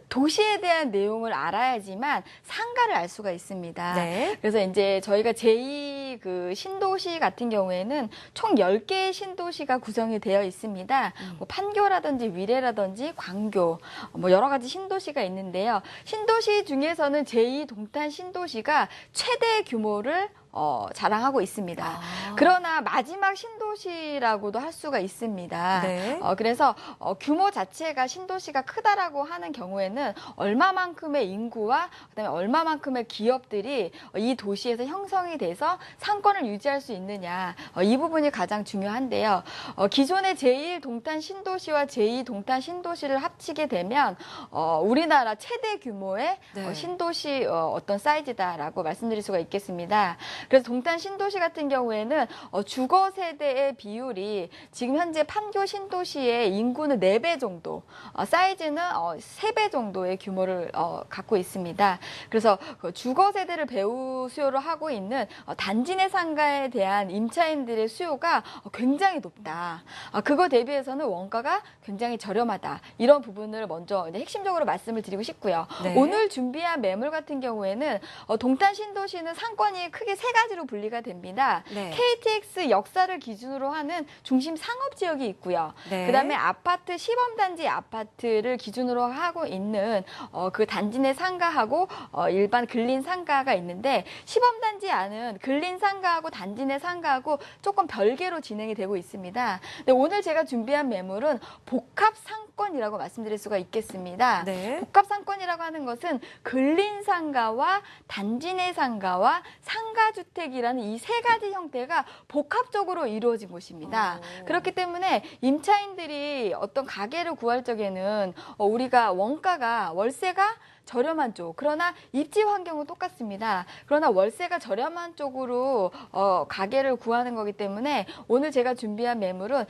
도시에 대한 내용을 알아야지만 상가를 알 수가 있습니다.
네.
그래서 이제 저희가 제2 그 신도시 같은 경우에는 총 10개의 신도시가 구성이 되어 있습니다. 뭐 판교라든지 위례라든지 광교 뭐 여러 가지 신도시가 있는데요. 신도시 중에서는 제2 동탄 신도시가 최대 규모를 자랑하고 있습니다. 그러나 마지막 신도시라고도 할 수가 있습니다.
네.
그래서 규모 자체가 신도시가 크다라고 하는 경우에는 얼마만큼의 인구와 그다음에 얼마만큼의 기업들이 이 도시에서 형성이 돼서 상권을 유지할 수 있느냐 이 부분이 가장 중요한데요. 기존의 제1 동탄 신도시와 제2 동탄 신도시를 합치게 되면 우리나라 최대 규모의
네.
신도시 어떤 사이즈다라고 말씀드릴 수가 있겠습니다. 그래서 동탄 신도시 같은 경우에는 주거 세대의 비율이 지금 현재 판교 신도시의 인구는 4배 정도, 사이즈는 3배 정도의 규모를 갖고 있습니다. 그래서 주거 세대를 배후 수요를 하고 있는 단지 내 상가에 대한 임차인들의 수요가 굉장히 높다. 그거 대비해서는 원가가 굉장히 저렴하다. 이런 부분을 먼저 이제 핵심적으로 말씀을 드리고 싶고요.
네.
오늘 준비한 매물 같은 경우에는 동탄 신도시는 상권이 크게 3가지로 분리가 됩니다.
네.
KTX 역사를 기준으로 하는 중심 상업 지역이 있고요.
네.
그다음에 아파트 시범단지 아파트를 기준으로 하고 있는 그 단지 내 상가하고 일반 근린 상가가 있는데 시범단지 안은 근린 상가하고 단지 내 상가하고 조금 별개로 진행이 되고 있습니다. 근데 오늘 제가 준비한 매물은 복합 상가 상권이라고 말씀드릴 수가 있겠습니다.
네.
복합 상권이라고 하는 것은 근린 상가와 단지 내 상가와 상가주택이라는 이 세 가지 형태가 복합적으로 이루어진 곳입니다. 그렇기 때문에 임차인들이 어떤 가게를 구할 적에는 우리가 원가가 월세가 저렴한 쪽, 그러나 입지 환경은 똑같습니다. 그러나 월세가 저렴한 쪽으로 가게를 구하는 거기 때문에 오늘 제가 준비한 매물은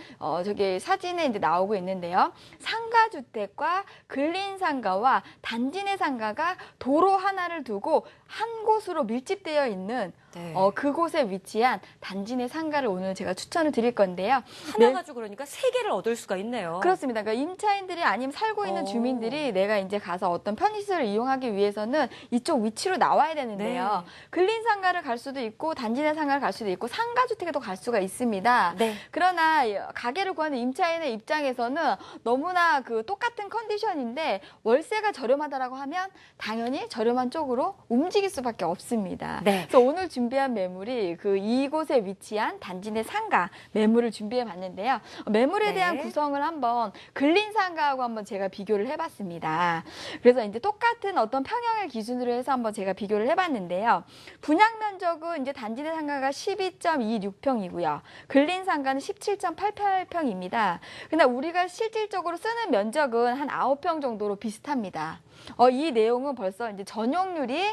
저기 사진에 이제 나오고 있는데요. 상가주택과 근린상가와 단지 내 상가가 도로 하나를 두고 한 곳으로 밀집되어 있는
네.
그곳에 위치한 단지 내 상가를 오늘 제가 추천을 드릴 건데요.
하나 가지고 그러니까 세 개를 얻을 수가 있네요.
그렇습니다. 그러니까 임차인들이 아니면 살고 있는 주민들이 내가 이제 가서 어떤 편의시설을 이용하기 위해서는 이쪽 위치로 나와야 되는데요.
네.
근린상가를 갈 수도 있고 단지 내 상가를 갈 수도 있고 상가주택에도 갈 수가 있습니다.
네.
그러나 가게를 구하는 임차인의 입장에서는 너무나 그 똑같은 컨디션인데 월세가 저렴하다라고 하면 당연히 저렴한 쪽으로 움직일 수밖에 없습니다.
네.
그래서 오늘 준비한 매물이 그 이곳에 위치한 단지 내 상가 매물을 준비해 봤는데요. 매물에
네.
대한 구성을 한번 근린상가하고 한번 제가 비교를 해봤습니다. 그래서 이제 똑같은 어떤 평형을 기준으로 해서 한번 제가 비교를 해봤는데요. 분양 면적은 이제 단지 내 상가가 12.26평이고요. 근린상가는 17.88평입니다. 근데 우리가 실질적으로 쓰는 면적은 한 9평 정도로 비슷합니다. 이 내용은 벌써 이제 전용률이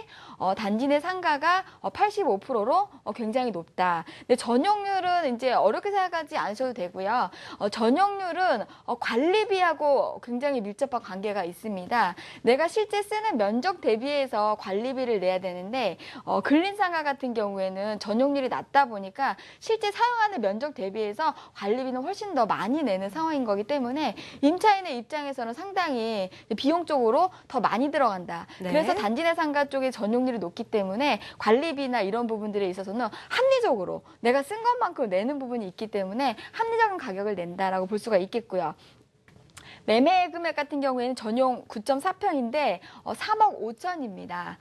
단지 내 상가가 85%로 굉장히 높다. 근데 전용률은 이제 어렵게 생각하지 않으셔도 되고요. 전용률은 관리비하고 굉장히 밀접한 관계가 있습니다. 내가 실제 쓰는 면적 대비해서 관리비를 내야 되는데 근린상가 같은 경우에는 전용률이 낮다 보니까 실제 사용하는 면적 대비해서 관리비는 훨씬 더 많이 내는 상황인 거기 때문에 임차인의 입장에서는 상당히 비용적으로 더 많이 들어간다.
네.
그래서 단지 내 상가 쪽에 전용률이 높기 때문에 관리비나 이런 부분들에 있어서는 합리적으로 내가 쓴 것만큼 내는 부분이 있기 때문에 합리적인 가격을 낸다라고 볼 수가 있겠고요. 매매 금액 같은 경우에는 전용 9.4평인데 3억 5천입니다.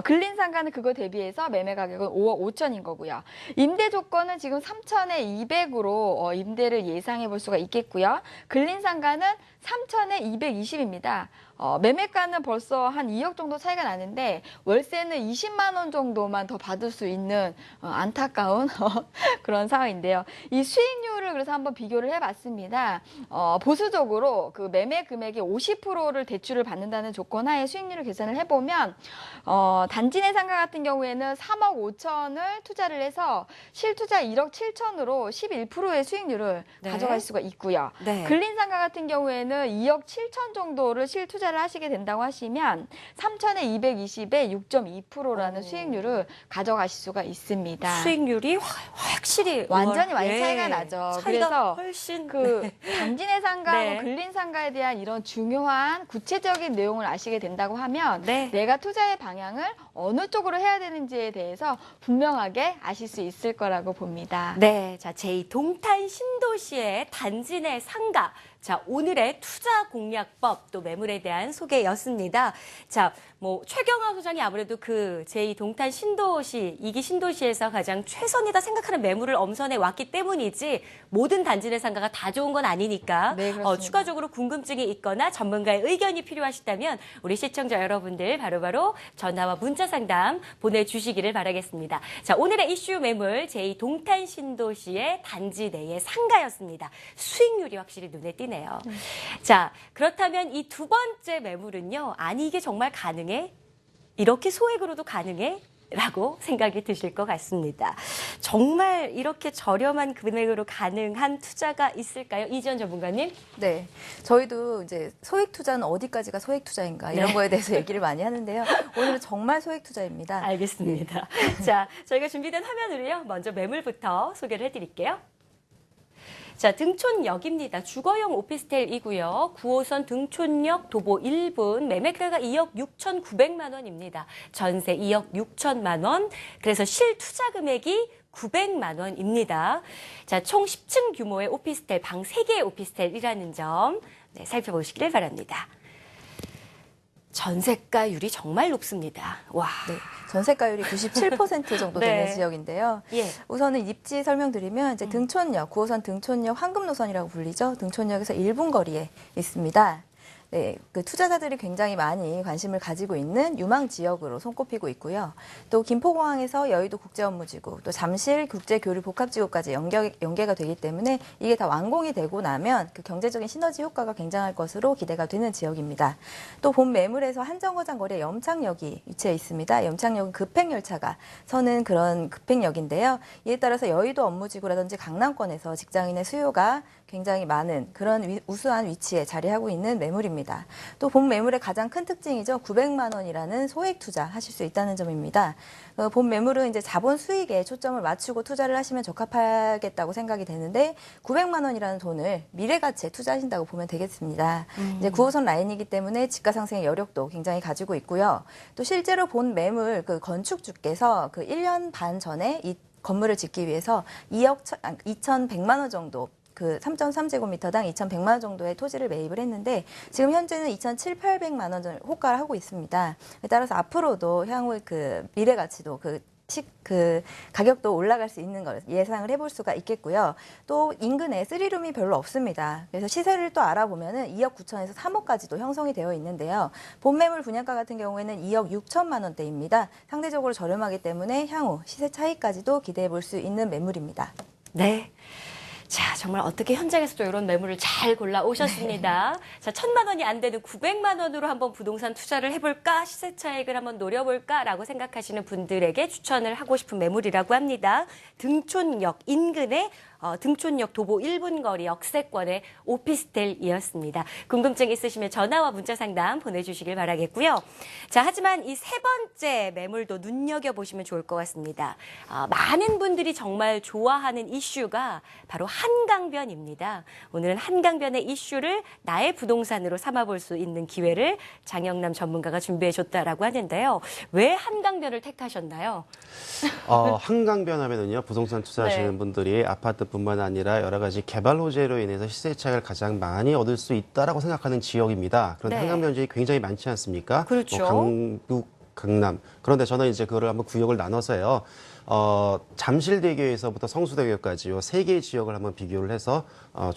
근린상가는 그거 대비해서 매매 가격은 5억 5천인 거고요. 임대 조건은 지금 3천에 200으로 임대를 예상해 볼 수가 있겠고요. 근린상가는 3천에 220입니다. 매매가는 벌써 한 2억 정도 차이가 나는데 월세는 20만 원 정도만 더 받을 수 있는 안타까운 그런 상황인데요. 이 수익률을 그래서 한번 비교를 해봤습니다. 보수적으로 그 매매 금액의 50%를 대출을 받는다는 조건 하에 수익률을 계산을 해보면 단지 내 상가 같은 경우에는 3억 5천을 투자를 해서 실투자 1억 7천으로 11%의 수익률을
네.
가져갈 수가 있고요.
네.
근린상가 같은 경우에는 2억 7천 정도를 실투자를 하시게 된다고 하시면 3천에 220에 6.2%라는 수익률을 가져가실 수가 있습니다.
수익률이 확실히
완전히 많이
예.
차이가 나죠.
차이가
그래서
훨씬
그 단지 내 상가하고
네.
근린상가에 대한 이런 중요한 구체적인 내용을 아시게 된다고 하면
네.
내가 투자의 방향을 어느 쪽으로 해야 되는지에 대해서 분명하게 아실 수 있을 거라고 봅니다.
네, 자 제2동탄 신도시의 단지 내 상가. 자, 오늘의 투자 공략법 또 매물에 대한 소개였습니다. 자, 뭐 최경화 소장이 아무래도 그 제2동탄 신도시, 2기 신도시에서 가장 최선이다 생각하는 매물을 엄선해 왔기 때문이지 모든 단지 내 상가가 다 좋은 건 아니니까
네, 그렇습니다.
추가적으로 궁금증이 있거나 전문가의 의견이 필요하시다면 우리 시청자 여러분들 바로바로 전화와 문자 상담 보내주시기를 바라겠습니다. 자, 오늘의 이슈 매물 제2동탄 신도시의 단지 내의 상가였습니다. 수익률이 확실히 눈에 띄네요. 자, 그렇다면 이 두 번째 매물은요. 아니 이게 정말 가능해? 이렇게 소액으로도 가능해? 라고 생각이 드실 것 같습니다. 정말 이렇게 저렴한 금액으로 가능한 투자가 있을까요? 이지연 전문가님?
네, 저희도 이제 소액 투자는 어디까지가 소액 투자인가 이런
네.
거에 대해서 얘기를 많이 하는데요. 오늘은 정말 소액 투자입니다.
알겠습니다. 자, 저희가 준비된 화면으로요. 먼저 매물부터 소개를 해드릴게요. 자, 등촌역입니다. 주거용 오피스텔이고요. 9호선 등촌역 도보 1분, 매매가가 2억 6,900만 원입니다. 전세 2억 6천만 원, 그래서 실투자 금액이 900만 원입니다. 자, 총 10층 규모의 오피스텔, 방 3개의 오피스텔이라는 점 살펴보시기를 바랍니다. 전세가율이 정말 높습니다. 와.
네, 전세가율이 97% 정도 되는
네.
지역인데요.
예.
우선은 입지 설명드리면 이제 등촌역, 9호선 등촌역 황금노선이라고 불리죠. 등촌역에서 1분 거리에 있습니다. 네, 그 투자자들이 굉장히 많이 관심을 가지고 있는 유망 지역으로 손꼽히고 있고요. 또 김포공항에서 여의도 국제업무지구, 또 잠실 국제교류복합지구까지 연계가 되기 때문에 이게 다 완공이 되고 나면 그 경제적인 시너지 효과가 굉장할 것으로 기대가 되는 지역입니다. 또 본 매물에서 한정거장 거리에 염창역이 위치해 있습니다. 염창역은 급행열차가 서는 그런 급행역인데요. 이에 따라서 여의도 업무지구라든지 강남권에서 직장인의 수요가 굉장히 많은 그런 우수한 위치에 자리하고 있는 매물입니다. 또 본 매물의 가장 큰 특징이죠. 900만 원이라는 소액 투자 하실 수 있다는 점입니다. 본 매물은 이제 자본 수익에 초점을 맞추고 투자를 하시면 적합하겠다고 생각이 되는데 900만 원이라는 돈을 미래 가치에 투자하신다고 보면 되겠습니다. 이제 9호선 라인이기 때문에 지가 상승의 여력도 굉장히 가지고 있고요. 또 실제로 본 매물 그 건축주께서 그 1년 반 전에 이 건물을 짓기 위해서 2억 2,100만 원 정도 그 3.3제곱미터당 2,100만 원 정도의 토지를 매입을 했는데 지금 현재는 2,700~800만 원 정도 호가를 하고 있습니다. 따라서 앞으로도 향후 그 미래 가치도 그 가격도 올라갈 수 있는 걸 예상을 해볼 수가 있겠고요. 또 인근에 3룸이 별로 없습니다. 그래서 시세를 또 알아보면은 2억 9천에서 3억까지도 형성이 되어 있는데요. 본 매물 분양가 같은 경우에는 2억 6천만 원대입니다. 상대적으로 저렴하기 때문에 향후 시세 차이까지도 기대해 볼 수 있는 매물입니다.
네. 자, 정말 어떻게 현장에서도 이런 매물을 잘 골라 오셨습니다. 자, 1,000만 원이 안 되는 900만 원으로 한번 부동산 투자를 해볼까, 시세 차익을 한번 노려볼까라고 생각하시는 분들에게 추천을 하고 싶은 매물이라고 합니다. 등촌역 인근의 등촌역 도보 1분 거리 역세권의 오피스텔이었습니다. 궁금증 있으시면 전화와 문자 상담 보내주시길 바라겠고요. 자, 하지만 이 세 번째 매물도 눈여겨보시면 좋을 것 같습니다. 많은 분들이 정말 좋아하는 이슈가 바로 한강변입니다. 오늘은 한강변의 이슈를 나의 부동산으로 삼아볼 수 있는 기회를 장영남 전문가가 준비해줬다라고 하는데요. 왜 한강변을 택하셨나요?
한강변 하면은요, 부동산 투자하시는
네.
분들이 아파트뿐만 아니라 여러 가지 개발 호재로 인해서 시세 차익을 가장 많이 얻을 수 있다라고 생각하는 지역입니다. 그런데
네.
한강변 지역이 굉장히 많지 않습니까?
그렇죠.
강북, 강남. 그런데 저는 이제 그거를 한번 구역을 나눠서요. 잠실대교에서부터 성수대교까지 요 세 개의 지역을 한번 비교를 해서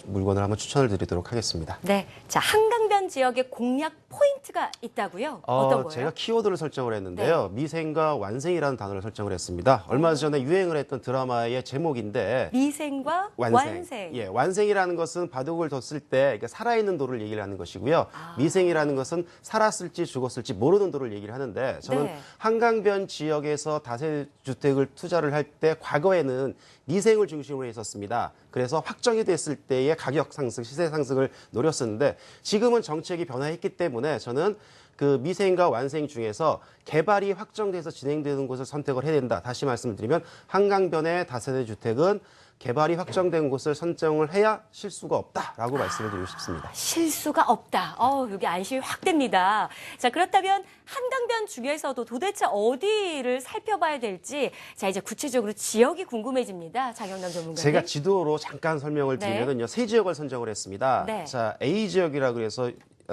물건을 한번 추천을 드리도록 하겠습니다.
네. 자, 한강변 지역에 공략 포인트가 있다고요? 어떤 거예요?
제가 키워드를 설정을 했는데요. 미생과 완생이라는 단어를 설정을 했습니다. 얼마 전에 유행을 했던 드라마의 제목인데
미생과 완생.
예, 완생이라는 것은 바둑을 뒀을 때 살아있는 돌을 얘기를 하는 것이고요. 미생이라는 것은 살았을지 죽었을지 모르는 돌을 얘기를 하는데 저는
네.
한강변 지역에서 다세주택을 투자를 할 때 과거에는 미생을 중심으로 했었습니다. 그래서 확정이 됐을 때의 가격 상승, 시세 상승을 노렸었는데 지금은 정책이 변화했기 때문에 저는 그 미생과 완생 중에서 개발이 확정돼서 진행되는 곳을 선택을 해야 된다. 다시 말씀을 드리면 한강변의 다세대 주택은 개발이 확정된 곳을 선정을 해야 실수가 없다라고 말씀을 드리고 싶습니다.
실수가 없다. 여기 안심이 확 됩니다. 자, 그렇다면 한강변 중에서도 도대체 어디를 살펴봐야 될지 자, 이제 구체적으로 지역이 궁금해집니다. 장영남 전문가님.
제가 지도로 잠깐 설명을 드리면요. 세 지역을 선정을 했습니다.
네.
자, A 지역이라고 해서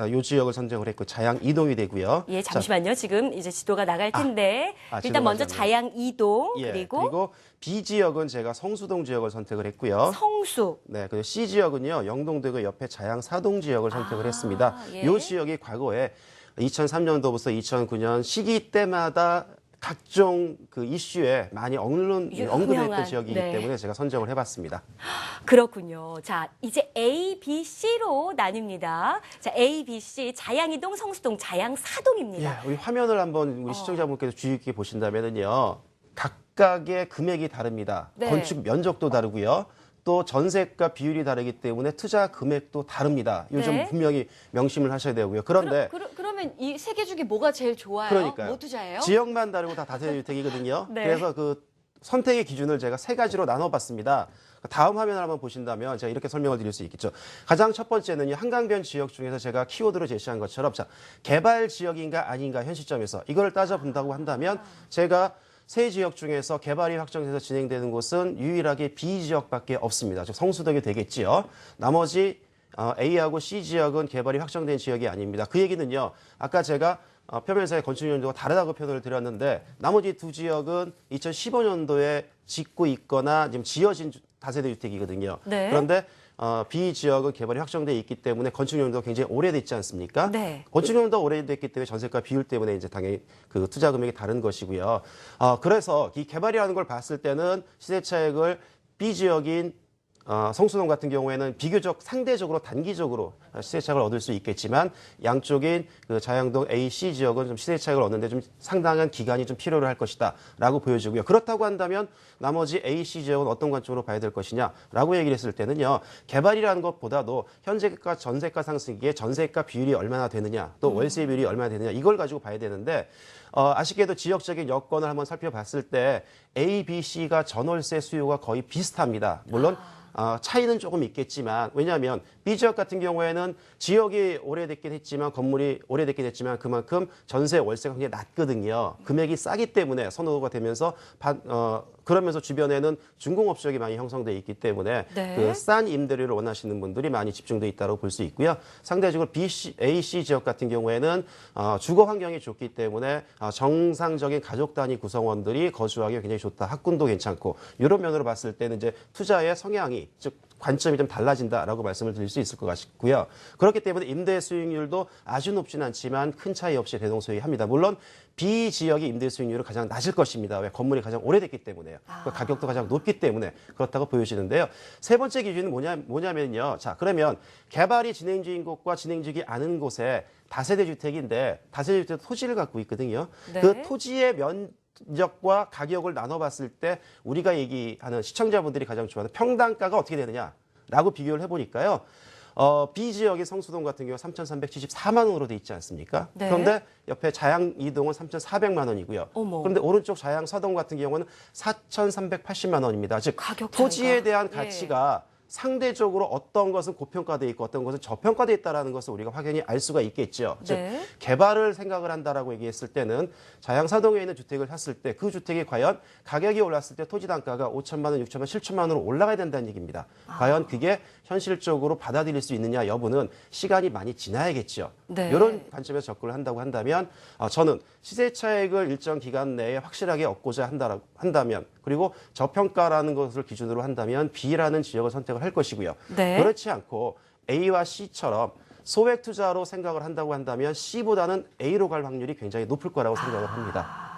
이 지역을 선정을 했고 자양 이동이 되고요.
예, 잠시만요. 지금 이제 지도가 나갈 텐데 일단
지도가
먼저
나가네요.
자양 이동
예,
그리고
B 지역은 제가 성수동 지역을 선택을 했고요.
성수.
네, 그리고 C 지역은요. 영동대교 옆에 자양 사동 지역을 선택을 했습니다.
예.
이 지역이 과거에 2003년도부터 2009년 시기 때마다 각종 그 이슈에 많이 언급했던 지역이기
네.
때문에 제가 선정을 해봤습니다.
그렇군요. 자, 이제 A, B, C로 나뉩니다. 자, A, B, C, 자양이동, 성수동, 자양사동입니다.
예, 우리 화면을 한번 우리 시청자분께서 주의 깊게 보신다면은요. 각각의 금액이 다릅니다.
네.
건축 면적도 다르고요. 또 전세가 비율이 다르기 때문에 투자 금액도 다릅니다. 요즘
네.
분명히 명심을 하셔야 되고요. 그런데
그러면 이 세 개 중에 뭐가 제일 좋아요?
그러니까요.
뭐 투자예요?
지역만 다르고 다 다세대주택이거든요.
네.
그래서 그 선택의 기준을 제가 세 가지로 나눠봤습니다. 다음 화면을 한번 보신다면 제가 이렇게 설명을 드릴 수 있겠죠. 가장 첫 번째는요. 한강변 지역 중에서 제가 키워드로 제시한 것처럼 자, 개발 지역인가 아닌가 현 시점에서 이걸 따져본다고 한다면 제가 세 지역 중에서 개발이 확정돼서 진행되는 곳은 유일하게 B 지역밖에 없습니다. 즉 성수동이 되겠지요. 나머지 A하고 C 지역은 개발이 확정된 지역이 아닙니다. 그 얘기는요. 아까 제가 표면사의 건축 연도가 다르다고 표현을 드렸는데 나머지 두 지역은 2015년도에 짓고 있거나 지금 지어진 다세대 주택이거든요.
네.
그런데 B 지역은 개발이 확정돼 있기 때문에 건축 연도가 굉장히 오래됐지 않습니까?
네.
건축 연도가 오래됐기 때문에 전세가 비율 때문에 이제 당연히 그 투자 금액이 다른 것이고요. 그래서 이 개발이라는 걸 봤을 때는 시세 차익을 B 지역인 성수동 같은 경우에는 비교적 상대적으로 단기적으로 시세 차익을 얻을 수 있겠지만 양쪽인 그 자양동 A, C 지역은 좀 시세 차익을 얻는데 좀 상당한 기간이 좀 필요로 할 것이다라고 보여지고요. 그렇다고 한다면 나머지 A, C 지역은 어떤 관점으로 봐야 될 것이냐라고 얘기를 했을 때는요. 개발이라는 것보다도 현재가 전세가 상승기에 전세가 비율이 얼마나 되느냐 또 월세 비율이 얼마나 되느냐 이걸 가지고 봐야 되는데 아쉽게도 지역적인 여건을 한번 살펴봤을 때 A, B, C가 전월세 수요가 거의 비슷합니다. 물론 차이는 조금 있겠지만 왜냐하면 B 지역 같은 경우에는 지역이 오래됐긴 했지만 건물이 오래됐긴 했지만 그만큼 전세 월세가 굉장히 낮거든요. 금액이 싸기 때문에 선호도가 되면서 그러면서 주변에는 중공업 지역이 많이 형성돼 있기 때문에
네.
그 싼 임대료를 원하시는 분들이 많이 집중돼 있다고 볼 수 있고요. 상대적으로 B, C, A, C 지역 같은 경우에는 주거 환경이 좋기 때문에 정상적인 가족 단위 구성원들이 거주하기 굉장히 좋다. 학군도 괜찮고 이런 면으로 봤을 때는 이제 투자의 성향이 즉 관점이 좀 달라진다라고 말씀을 드릴 수 있을 것 같고요. 그렇기 때문에 임대 수익률도 아주 높지는 않지만 큰 차이 없이 대동소이합니다. 물론 B 지역의 임대 수익률은 가장 낮을 것입니다. 왜? 건물이 가장 오래됐기 때문에요. 그 가격도 가장 높기 때문에 그렇다고 보여지는데요. 세 번째 기준은 뭐냐면요. 자, 그러면 개발이 진행 중인 곳과 진행 중이 않은 곳에 다세대 주택인데 다세대 주택 토지를 갖고 있거든요.
네.
그 토지의 면적과 가격을 나눠봤을 때 우리가 얘기하는 시청자분들이 가장 좋아하는 평당가가 어떻게 되느냐라고 비교를 해보니까요. B 지역의 성수동 같은 경우 3,374만 원으로 돼 있지 않습니까?
네.
그런데 옆에 자양 이동은 3,400만 원이고요.
어머.
그런데 오른쪽 자양 서동 같은 경우는 4,380만 원입니다. 즉
가격
토지에
차이가.
대한
예.
가치가 상대적으로 어떤 것은 고평가돼 있고 어떤 것은 저평가돼 있다라는 것을 우리가 확연히 알 수가 있겠죠. 즉
네.
개발을 생각을 한다라고 얘기했을 때는 자양사동에 있는 주택을 샀을 때 그 주택이 과연 가격이 올랐을 때 토지 단가가 5천만 원, 6천만 원, 7천만 원으로 올라가야 된다는 얘기입니다. 과연 그게 현실적으로 받아들일 수 있느냐 여부는 시간이 많이 지나야겠죠.
네.
이런 관점에서 접근을 한다고 한다면 저는 시세 차익을 일정 기간 내에 확실하게 얻고자 한다면 그리고 저평가라는 것을 기준으로 한다면 B라는 지역을 선택을 할 것이고요.
네.
그렇지 않고 A와 C처럼 소액 투자로 생각을 한다고 한다면 C보다는 A로 갈 확률이 굉장히 높을 거라고 생각을 합니다.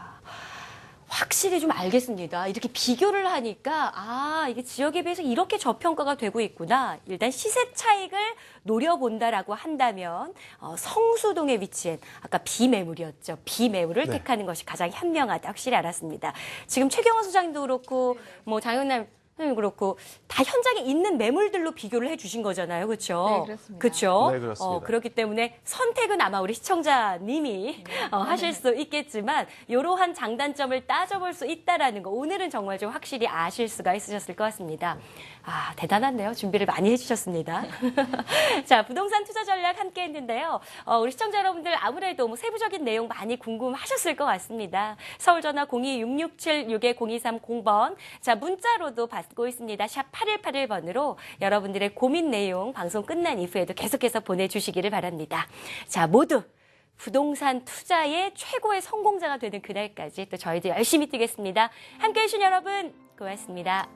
확실히 좀 알겠습니다. 이렇게 비교를 하니까 이게 지역에 비해서 이렇게 저평가가 되고 있구나. 일단 시세 차익을 노려본다라고 한다면 성수동에 위치한 아까 비매물이었죠. 비매물을
네.
택하는 것이 가장 현명하다. 확실히 알았습니다. 지금 최경화 소장도 그렇고 뭐 장영남 선생님 그렇고 다 현장에 있는 매물들로 비교를 해주신 거잖아요. 그렇죠?
네, 그렇습니다.
그렇죠?
네, 그렇습니다.
그렇기 때문에 선택은 아마 우리 시청자님이 하실 수 있겠지만 이러한 장단점을 따져볼 수 있다라는 거 오늘은 정말 좀 확실히 아실 수가 있으셨을 것 같습니다. 대단한데요. 준비를 많이 해주셨습니다. 자, 부동산 투자 전략 함께 했는데요. 우리 시청자 여러분들 아무래도 뭐 세부적인 내용 많이 궁금하셨을 것 같습니다. 서울전화 02-6676-0230번. 자, 문자로도 받고 있습니다. 샵 8181번으로 여러분들의 고민 내용 방송 끝난 이후에도 계속해서 보내주시기를 바랍니다. 자, 모두 부동산 투자의 최고의 성공자가 되는 그날까지 또 저희도 열심히 뛰겠습니다. 함께해 주신 여러분 고맙습니다.